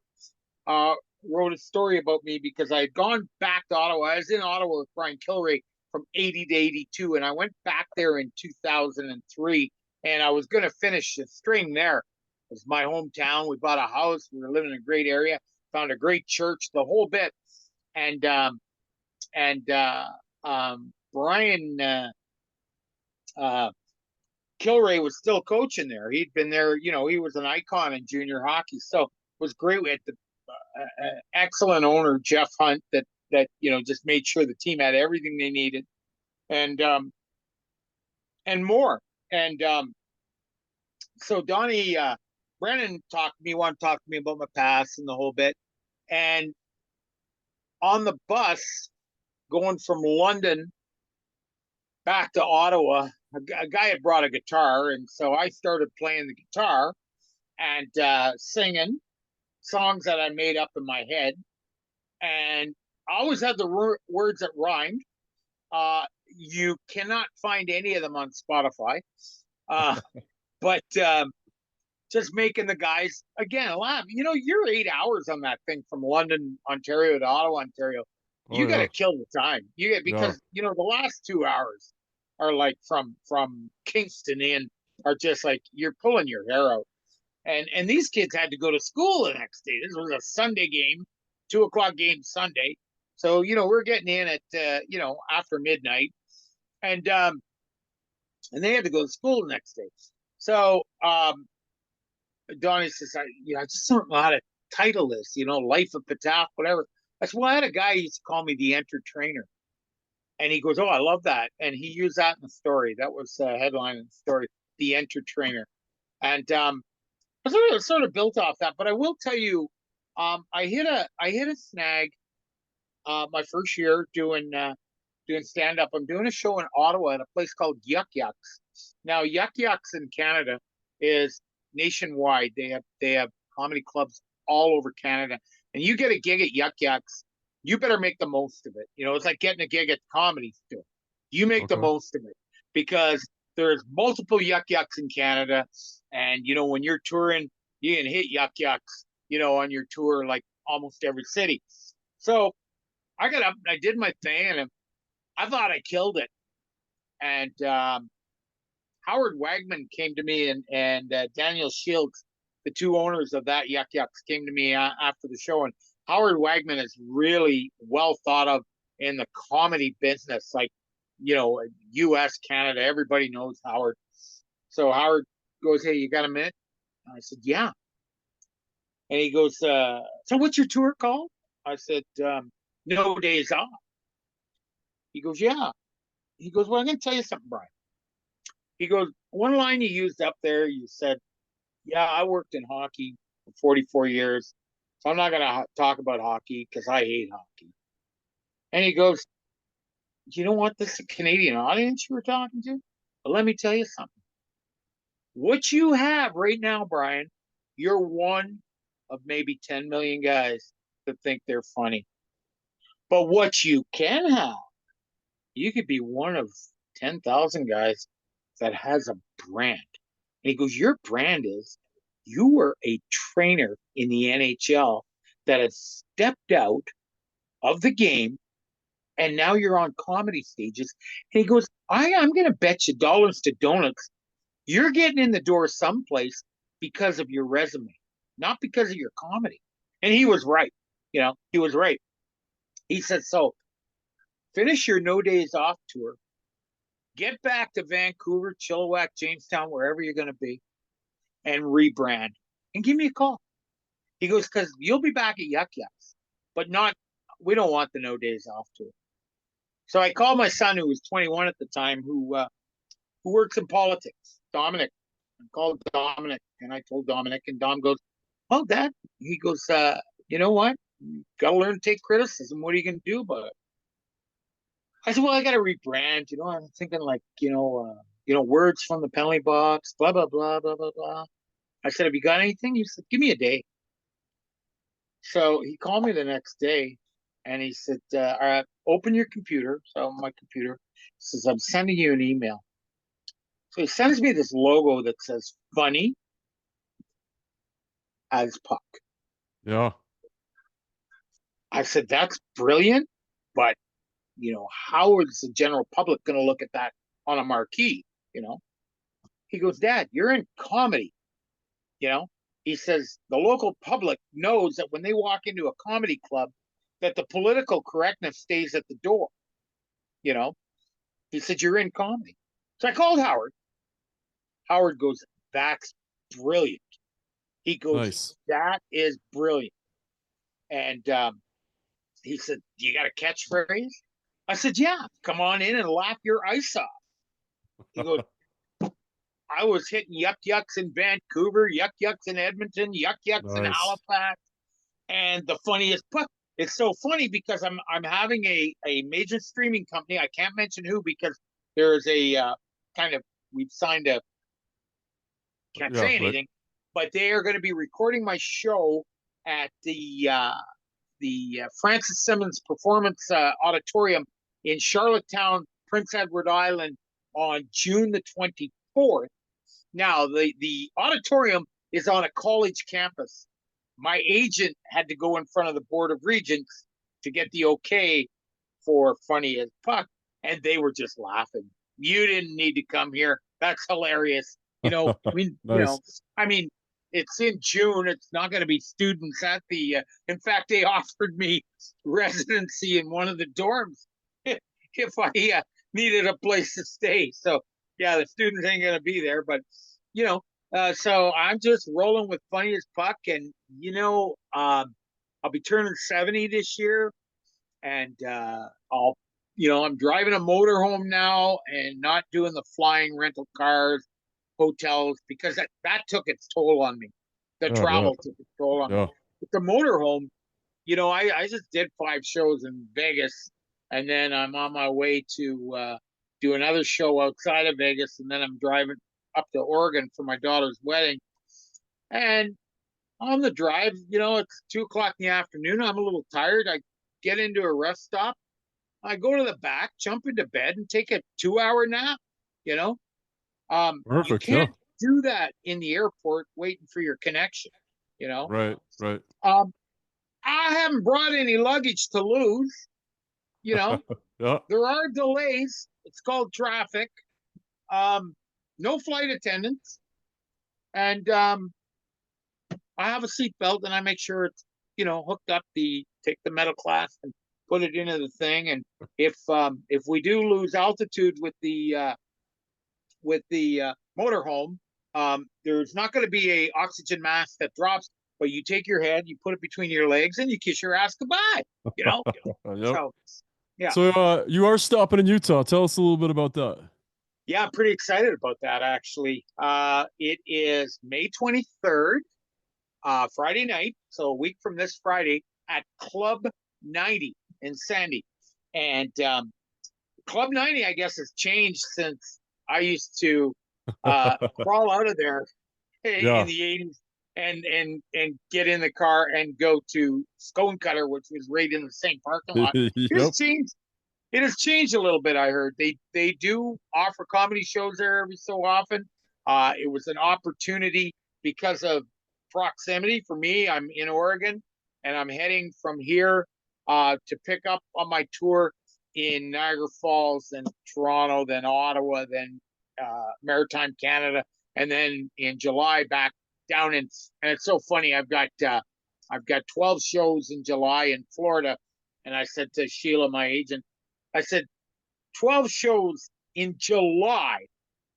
uh, wrote a story about me because I had gone back to Ottawa. I was in Ottawa with Brian Kilray from 80 to 82, and I went back there in 2003, and I was going to finish the string there. It was my hometown. We bought a house. We were living in a great area, found a great church, the whole bit. And Brian Kilray was still coaching there. He'd been there, he was an icon in junior hockey. So it was great. We had the excellent owner, Jeff Hunt, that just made sure the team had everything they needed and more. And so Donnie Brennan wanted to talk to me about my past and the whole bit. And on the bus going from London back to Ottawa, a guy had brought a guitar, and so I started playing the guitar and singing songs that I made up in my head, and I always had the words that rhymed. You cannot find any of them on Spotify, but just making the guys again laugh. You're 8 hours on that thing from London, Ontario to Ottawa, Ontario. oh You got yeah, to kill the time. You get yeah. because the last 2 hours are like from Kingston in are just like you're pulling your hair out. And these kids had to go to school the next day. This was a Sunday game, 2 o'clock game Sunday. So we're getting in at after midnight, and they had to go to school the next day. So Donnie says, I just don't know how to title this. Life of Pataf, whatever. I said, well, I had a guy who used to call me the Enter Trainer. And he goes, oh, I love that. And he used that in the story. That was a headline in the story, the Enter Trainer. And I sort of built off that. But I will tell you, I hit a snag my first year doing stand up. I'm doing a show in Ottawa at a place called Yuck Yucks. Now, Yuck Yucks in Canada is nationwide. They have comedy clubs all over Canada, and you get a gig at Yuck Yucks, you better make the most of it. It's like getting a gig at the Comedy Store. You make the Okay. most of it because there's multiple Yuck Yucks in Canada, and when you're touring, you can hit Yuck Yucks, on your tour like almost every city. So I got up and I did my thing, and I thought I killed it. And Howard Wagman came to me, and Daniel Shields, the two owners of that Yuck Yucks, came to me after the show. And Howard Wagman is really well thought of in the comedy business, like U.S., Canada. Everybody knows Howard. So Howard goes, "Hey, you got a minute?" And I said, "Yeah." And he goes, "So what's your tour called?" I said, "No Days Off." He goes, "Yeah." he goes, well, I'm going to tell you something, Brian. He goes, one line you used up there, you said, yeah, I worked in hockey for 44 years. So I'm not going to talk about hockey because I hate hockey. And he goes, you know what? This is a Canadian audience you were talking to. But let me tell you something. What you have right now, Brian, you're one of maybe 10 million guys that think they're funny. But what you can have, you could be one of 10,000 guys that has a brand. And he goes, your brand is you were a trainer in the NHL that has stepped out of the game and now you're on comedy stages. And he goes, I'm going to bet you dollars to donuts. You're getting in the door someplace because of your resume, not because of your comedy. And he was right. He was right. He said, so finish your no days off tour, get back to Vancouver, Chilliwack, Jamestown, wherever you're going to be, and rebrand and give me a call. He goes, because you'll be back at Yuck Yucks, but we don't want the no days off tour. So I called my son, who was 21 at the time, who works in politics, Dominic. I called Dominic, and I told Dominic, and Dom goes, well, Dad, he goes, you know what? Got to learn to take criticism. What are you going to do about it? I said, well, I got to rebrand. I'm thinking like, words from the penalty box, blah, blah, blah, blah, blah, blah. I said, have you got anything? He said, give me a day. So he called me the next day and he said, all right, open your computer. So my computer says, I'm sending you an email. So he sends me this logo that says funny as puck. Yeah. I said, that's brilliant, but how is the general public going to look at that on a marquee? He goes, Dad, you're in comedy. He says the local public knows that when they walk into a comedy club, that the political correctness stays at the door. He said, you're in comedy. So I called Howard. Howard goes, that's brilliant. He goes, Nice. that is brilliant. And he said, do you got a catchphrase? I said, yeah, come on in and laugh your ice off. He goes, I was hitting Yuck Yucks in Vancouver, Yuck Yucks in Edmonton, Yuck Yucks in Nice. Halifax, and the funniest. But it's so funny because I'm having a major streaming company. I can't mention who because there is a we've signed a can't Yeah, say right. anything, but they are going to be recording my show at the Francis Simmons Performance Auditorium in Charlottetown, Prince Edward Island, on June the 24th. Now, the auditorium is on a college campus. My agent had to go in front of the Board of Regents to get the okay for Funny as Puck, and they were just laughing. You didn't need to come here. That's hilarious. Nice. I mean, it's in June. It's not going to be students at the. In fact, they offered me residency in one of the dorms if I needed a place to stay. So yeah, the students ain't going to be there, but so I'm just rolling with Funny as Puck, and I'll be turning 70 this year, and I'm driving a motorhome now and not doing the flying rental cars, hotels, because that took its toll on me. The Yeah, I bet. travel took its toll on me. Yeah. With the motorhome, I just did 5 shows in Vegas, and then I'm on my way to do another show outside of Vegas, and then I'm driving up to Oregon for my daughter's wedding. And on the drive, it's 2 o'clock in the afternoon. I'm a little tired. I get into a rest stop. I go to the back, jump into bed, and take a 2-hour nap. You know, you Perfect. Yeah. can't do that in the airport waiting for your connection. You know, Right. Right. um, I haven't brought any luggage to lose. You know, Yeah. there are delays. It's called traffic. No flight attendants, and I have a seatbelt, and I make sure it's hooked up. Take the metal clasp and put it into the thing. And if we do lose altitude with the motorhome, there's not going to be a oxygen mask that drops, but you take your head, you put it between your legs, and you kiss your ass goodbye. You know, Yep. so Yeah. So you are stopping in Utah. Tell us a little bit about that. Yeah, I'm pretty excited about that actually. It is May 23rd, Friday night, so a week from this Friday at Club 90 in Sandy. And Club 90, I guess, has changed since I used to crawl out of there in Yeah. the 80s and get in the car and go to Stone Cutter, which was right in the same parking lot. It's Yep. changed. It has changed a little bit. I heard they do offer comedy shows there every so often. It was an opportunity because of proximity for me. I'm in Oregon, and I'm heading from here to pick up on my tour in Niagara Falls, then Toronto, then Ottawa, then Maritime Canada, and then in July back down in. And it's so funny. I've got 12 shows in July in Florida, and I said to Sheila, my agent, I said, 12 shows in July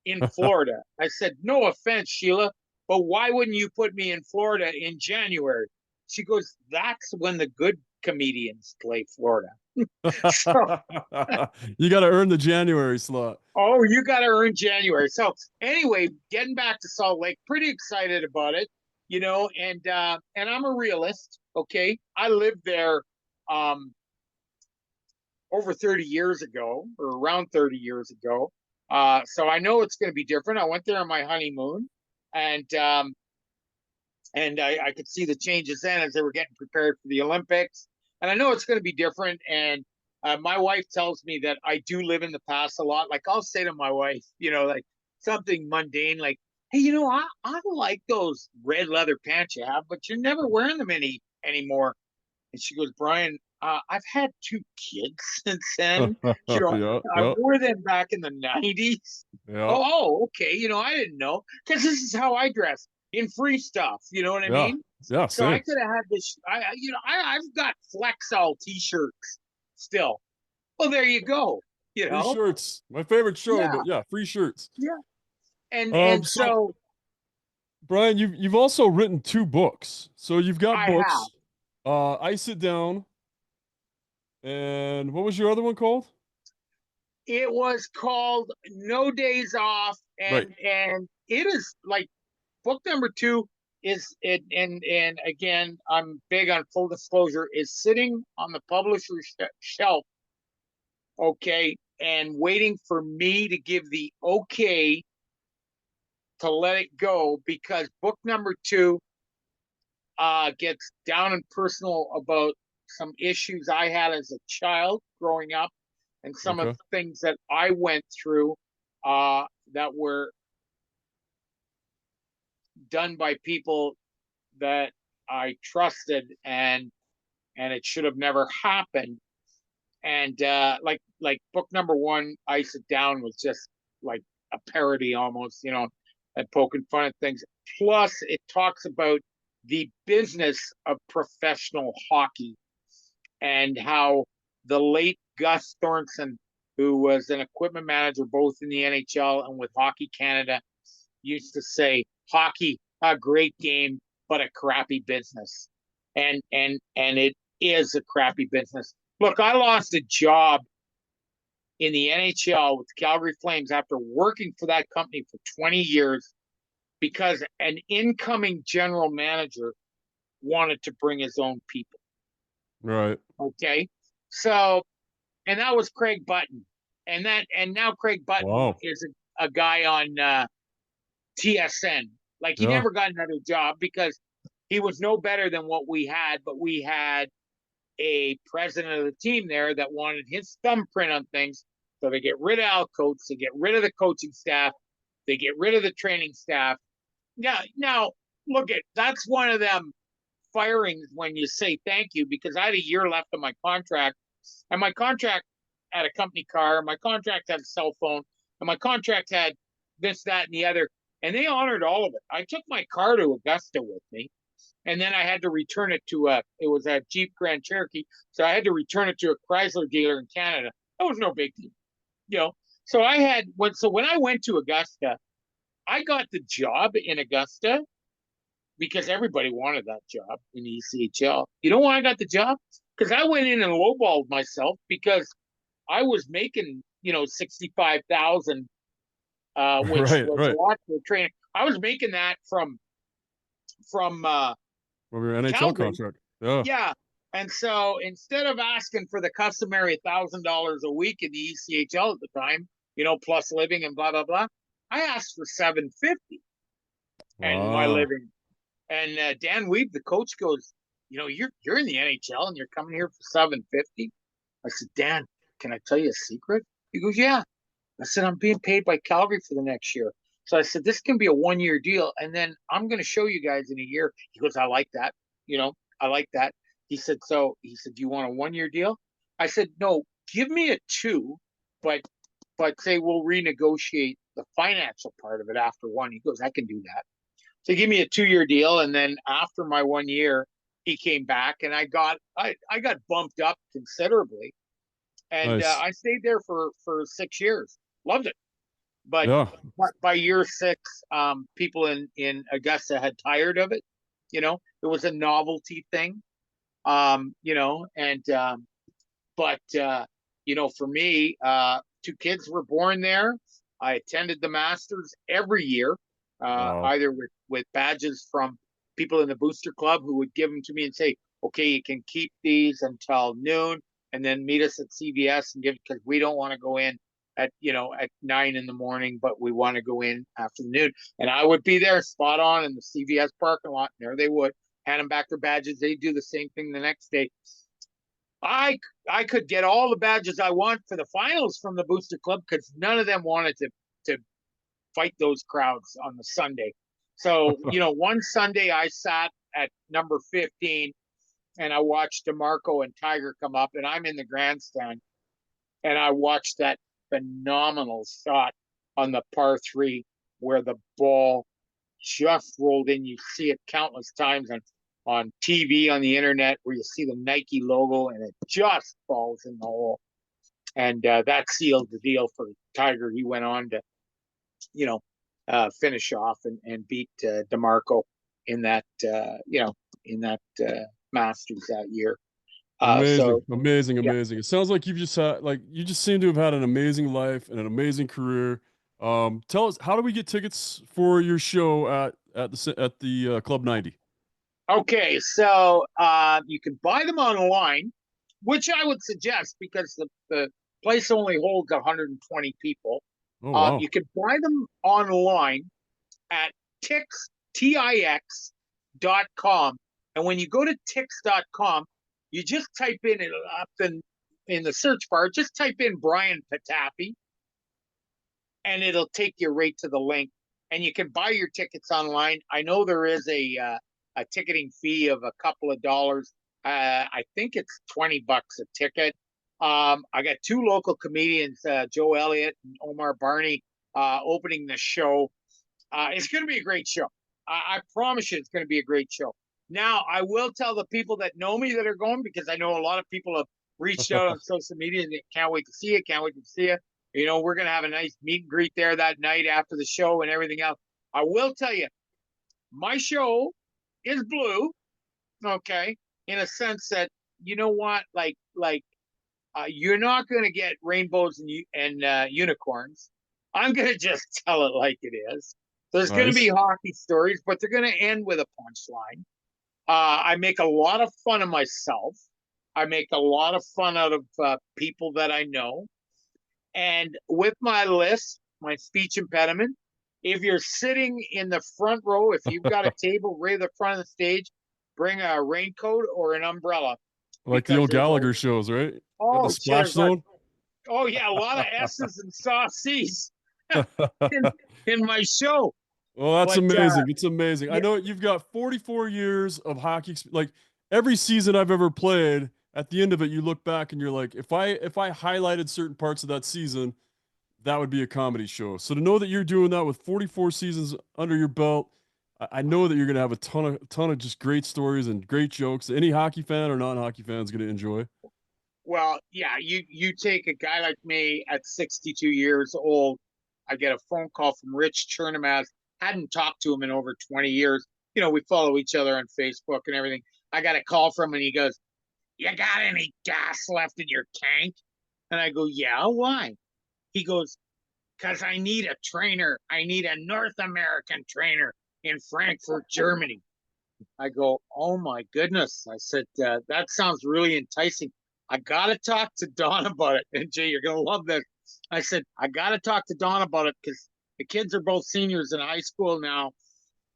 in Florida. I said, no offense, Sheila, but why wouldn't you put me in Florida in January? She goes, that's when the good comedians play Florida. So, You got to earn the January slot. oh, you got to earn January. So, anyway, getting back to Salt Lake, pretty excited about it, and I'm a realist. Okay, I lived there over 30 years ago or around 30 years ago. So I know it's going to be different. I went there on my honeymoon, and I could see the changes then as they were getting prepared for the Olympics. And I know it's going to be different. And my wife tells me that I do live in the past a lot. Like I'll say to my wife, like something mundane, like, "Hey, I like those red leather pants you have, but you're never wearing them anymore." And she goes, Brian, I've had two kids since then. Yeah, I yeah, wore them back in the 90s. yeah, Oh, okay. I didn't know because this is how I dress in free stuff. You know what I yeah, mean? yeah. So I Same. could have had this. I've got Flexall t-shirts still. Well, there you go. You Free know? shirts. My favorite show, Yeah, but yeah, free shirts. yeah. And So so Brian, you've also written two books. So you've got I have. books. Ice It Down, and what was your other one called? It was called No Days Off, Right. and it is like book number two is it and again I'm big on full disclosure is sitting on the publisher's shelf, okay, and waiting for me to give the okay to let it go because book number two gets down and personal about some issues I had as a child growing up and some of Okay. the things that I went through that were done by people that I trusted and it should have never happened. And like book number one, Ice It Down was just like a parody almost, and poking fun at things. Plus, it talks about the business of professional hockey and how the late Gus Thornton, who was an equipment manager both in the NHL and with Hockey Canada, used to say, "Hockey, a great game, but a crappy business," and it is a crappy business. Look, I lost a job in the NHL with the Calgary Flames after working for that company for 20 years because an incoming general manager wanted to bring his own people. Right. Okay. So, and that was Craig Button. And now Craig Button Wow. is a guy on TSN. Like he Yeah. never got another job because he was no better than what we had, but we had a president of the team there that wanted his thumbprint on things. So they get rid of Al Coates, they get rid of the coaching staff, they get rid of the training staff. Now look at that's one of them firings when you say thank you because I had a year left on my contract, and my contract had a company car, my contract had a cell phone, and my contract had this, that, and the other, and they honored all of it. I took my car to Augusta with me, and then I had to return it to it was a Jeep Grand Cherokee, so I had to return it to a Chrysler dealer in Canada. That was no big deal, you know. So when I went to Augusta, I got the job in Augusta because everybody wanted that job in the ECHL. You know why I got the job? Because I went in and lowballed myself because I was making, 65,000, which Right, was a right. lot for training. I was making that from From your NHL Calgary. contract. Yeah. Yeah. And so instead of asking for the customary $1,000 a week in the ECHL at the time, plus living and blah blah blah, I asked for 750 and my Wow. living. And Dan Weeb, the coach, goes, you're in the NHL and you're coming here for 750. I said, Dan, can I tell you a secret? He goes, yeah. I said, I'm being paid by Calgary for the next year. So I said, this can be a 1 year deal. And then I'm going to show you guys in a year. He goes, I like that. I like that. He said, do you want a 1 year deal? I said, no, give me a two, but, say we'll renegotiate the financial part of it after one. He goes, I can do that. So he gave me a 2 year deal. And then after my 1 year, he came back and I got bumped up considerably. And Nice. I stayed there for 6 years. Loved it. But Yeah. by year six, people in Augusta had tired of it. It was a novelty thing. And but for me, two kids were born there. I attended the Masters every year, Wow. either with badges from people in the booster club who would give them to me and say, "Okay, you can keep these until noon, and then meet us at CVS and give because we don't want to go in at 9 in the morning, but we want to go in afternoon." And I would be there spot on in the CVS parking lot. And there they would hand them back their badges. They do the same thing the next day. I could get all the badges I want for the finals from the booster club because none of them wanted to fight those crowds on the Sunday. So, one Sunday I sat at number 15 and I watched DeMarco and Tiger come up, and I'm in the grandstand and I watched that phenomenal shot on the par three where the ball just rolled in. You see it countless times on TV, on the internet, where you see the Nike logo and it just falls in the hole. And that sealed the deal for Tiger. He went on to, finish off and beat DeMarco in that, Masters that year. Amazing, So amazing, yeah. amazing. It sounds like you just seem to have had an amazing life and an amazing career. Tell us, how do we get tickets for your show at the Club 90? Okay, so you can buy them online, which I would suggest because the place only holds 120 people. Oh wow. You can buy them online at tix.com. And when you go to tix.com, you just type in it up in the search bar, just type in Brian Patafie, and it'll take you right to the link. And you can buy your tickets online. I know there is a ticketing fee of a couple of dollars. I think it's $20 a ticket. I got two local comedians, Joe Elliott and Omar Barney, opening the show. It's going to be a great show. I promise you, it's going to be a great show. Now, I will tell the people that know me that are going, because I know a lot of people have reached out on social media and they can't wait to see you. Can't wait to see you. We're going to have a nice meet and greet there that night after the show and everything else. I will tell you, my show is blue, okay, in a sense that you know what, you're not going to get rainbows and unicorns. I'm going to just tell it like it is. There's going to be Nice. hockey stories, but they're going to end with a punchline. I make a lot of fun of myself. I make a lot of fun out of people that I know. And with my list, my speech impediment, if you're sitting in the front row, if you've got a table right at the front of the stage, bring a raincoat or an umbrella Like the because old there's Gallagher shows, right? At the oh, splash there's like, zone. oh yeah, a lot of S's and soft C's in, in my show. Well, that's But amazing. It's amazing. I yeah, know you've got 44 years of hockey. Like every season I've ever played, at the end of it, you look back and you're like, if I highlighted certain parts of that season, that would be a comedy show. So to know that you're doing that with 44 seasons under your belt, I know that you're gonna have a ton of just great stories and great jokes. Any hockey fan or non-hockey fan is gonna enjoy. well, yeah, you take a guy like me at 62 years old. I get a phone call from Rich Chernamaz. Hadn't talked to him in over 20 years. We follow each other on Facebook and everything. I got a call from him and he goes, "You got any gas left in your tank?" And I go, yeah, why? He goes, because I need a trainer. I need a North American trainer in Frankfurt, Germany. I go, oh my goodness. I said, that sounds really enticing. I got to talk to Don about it. And Jay, you're going to love this. I said, I got to talk to Don about it because the kids are both seniors in high school now.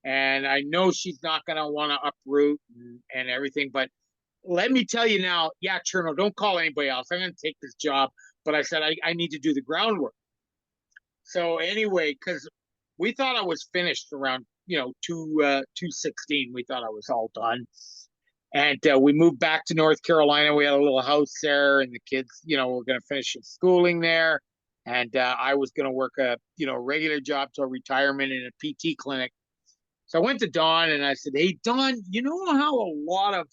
And I know she's not going to want to uproot and everything. But let me tell you now, yeah, Cherno, don't call anybody else. I'm going to take this job. But I said, I need to do the groundwork. So anyway, because we thought I was finished around, 216. We thought I was all done. And we moved back to North Carolina. We had a little house there, and the kids, were going to finish schooling there. And I was going to work a, regular job till retirement in a PT clinic. So I went to Don and I said, hey, Don, you know how a lot of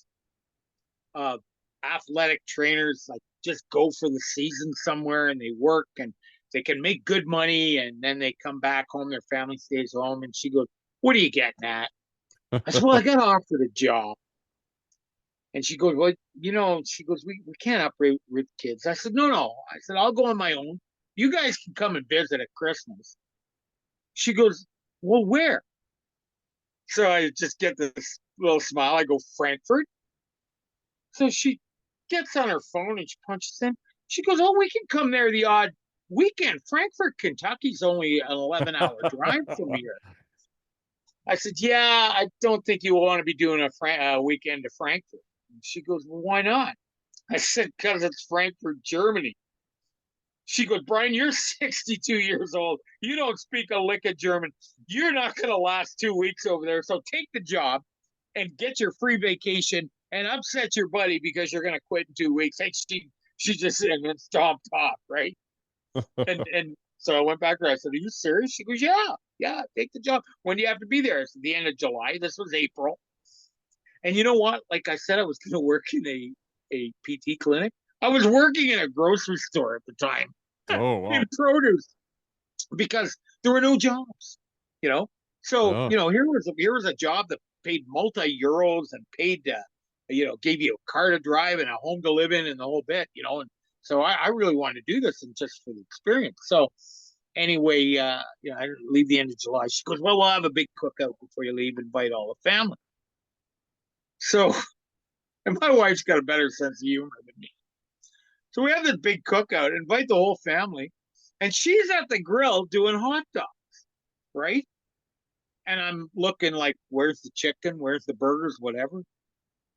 uh, athletic trainers like just go for the season somewhere and they work and they can make good money and then they come back home, their family stays home. And she goes, what are you getting at? I said, well, I got offered a job. And she goes, well, she goes, we can't operate with kids. I said, no. I said, I'll go on my own. You guys can come and visit at Christmas. She goes, well, where? So I just get this little smile. I go, Frankfurt. So she gets on her phone and she punches in. She goes, oh, we can come there the odd weekend. Frankfurt, Kentucky's only an 11-hour drive from here. I said, yeah, I don't think you want to be doing a weekend to Frankfurt. And she goes, well, why not? I said, because it's Frankfurt, Germany. She goes, Brian, you're 62 years old. You don't speak a lick of German. You're not going to last 2 weeks over there. So take the job and get your free vacation and upset your buddy because you're going to quit in 2 weeks. And she just and then stomped off, right? And so I went back to her. I said, are you serious? She goes, yeah, take the job. When do you have to be there? I said, the end of July. This was April. And you know what? Like I said, I was going to work in a PT clinic. I was working in a grocery store at the time Oh in wow. produce because there were no jobs, you know. So Yeah. here was a job that paid multi euros and paid, gave you a car to drive and a home to live in and the whole bit, And so I really wanted to do this and just for the experience. So anyway, I leave the end of July. She goes, well, we'll have a big cookout before you leave, invite all the family. So, and my wife's got a better sense of humor than me. So we have this big cookout, invite the whole family, and she's at the grill doing hot dogs, right? And I'm looking like, where's the chicken? Where's the burgers? Whatever.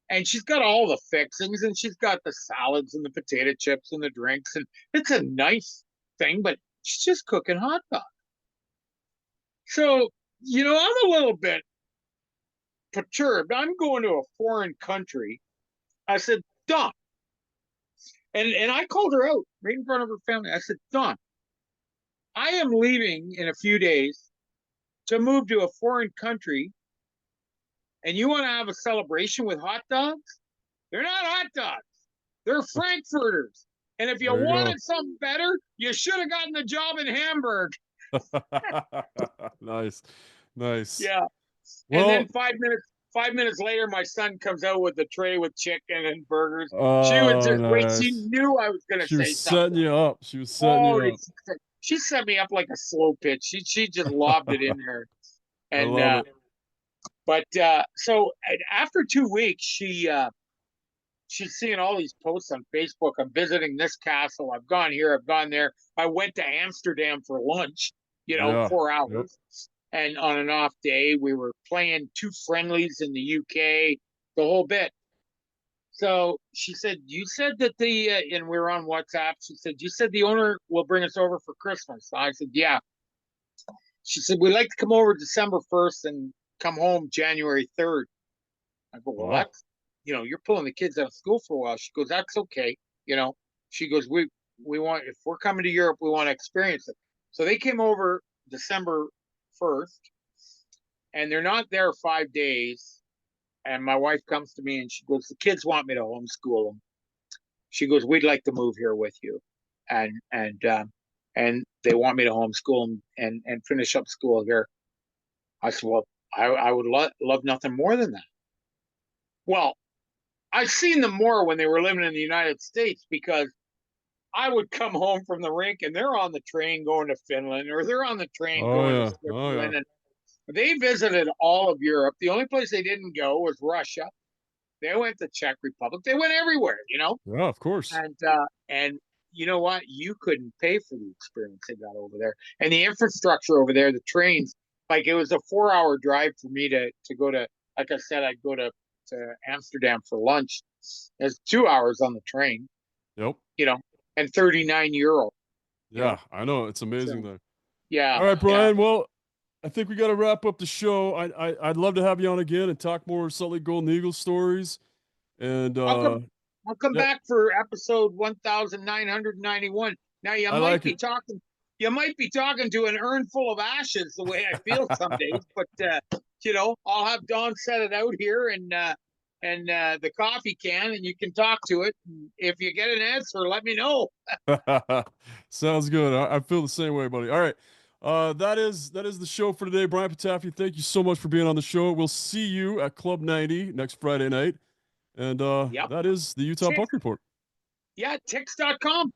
And she's got all the fixings, and she's got the salads and the potato chips and the drinks, and it's a nice thing, but she's just cooking hot dogs. So, I'm a little bit perturbed. I'm going to a foreign country. I said, Don, and I called her out right in front of her family. I said, Don, I am leaving in a few days to move to a foreign country, and you want to have a celebration with hot dogs? They're not hot dogs. They're Frankfurters. And if you There you go. wanted something better, you should have gotten the job in Hamburg. Nice. Nice. Yeah. And then Well, 5 minutes later, my son comes out with a tray with chicken and burgers. She was oh, just wait. She nice. knew I was going to She was say something. setting you up. She was setting Oh, you up. she set me up like a slow pitch. She just lobbed it in there. I And love it. but so after 2 weeks, she's seeing all these posts on Facebook. I'm visiting this castle. I've gone here. I've gone there. I went to Amsterdam for lunch. Yeah. Four Yep. hours. And on an off day, we were playing two friendlies in the UK, the whole bit. So she said, you said that and we were on WhatsApp. She said, you said the owner will bring us over for Christmas. I said, yeah. She said, we'd like to come over December 1st and come home January 3rd. I go, well, Wow. that's, you're pulling the kids out of school for a while. She goes, that's okay. She goes, we want, if we're coming to Europe, we want to experience it. So they came over December 1st and they're not there 5 days. And my wife comes to me and she goes, the kids want me to homeschool them. She goes, we'd like to move here with you. And they want me to homeschool them and finish up school here. I said, well, I would love nothing more than that. Well, I've seen them more when they were living in the United States because I would come home from the rink and they're on the train going to Finland, or they're on the train Oh going to yeah. Oh yeah. Switzerland, and they visited all of Europe. The only place they didn't go was Russia. They went to Czech Republic. They went everywhere, Yeah, of course. And you know what? You couldn't pay for the experience they got over there, and the infrastructure over there, the trains. Like it was a 4 hour drive for me to go to. Like I said, I'd go to Amsterdam for lunch. It's 2 hours on the train, Yep. and €39. Yeah, I know. It's amazing So there. yeah, All right, yeah. Brian. Well, I think we got to wrap up the show. I'd love to have you on again and talk more Salt Lake Golden Eagles stories. And I'll come. I'll come yeah, back for episode 1991. Now you I might like be it. talking. You might be talking to an urn full of ashes, the way I feel some days. But I'll have Don set it out here and the coffee can, and you can talk to it. If you get an answer, let me know. Sounds good. I feel the same way, buddy. All right. That is the show for today. Brian Patafie, thank you so much for being on the show. We'll see you at Club 90 next Friday night. And Yep. that is the Utah Puck Report. Yeah, Tix.com.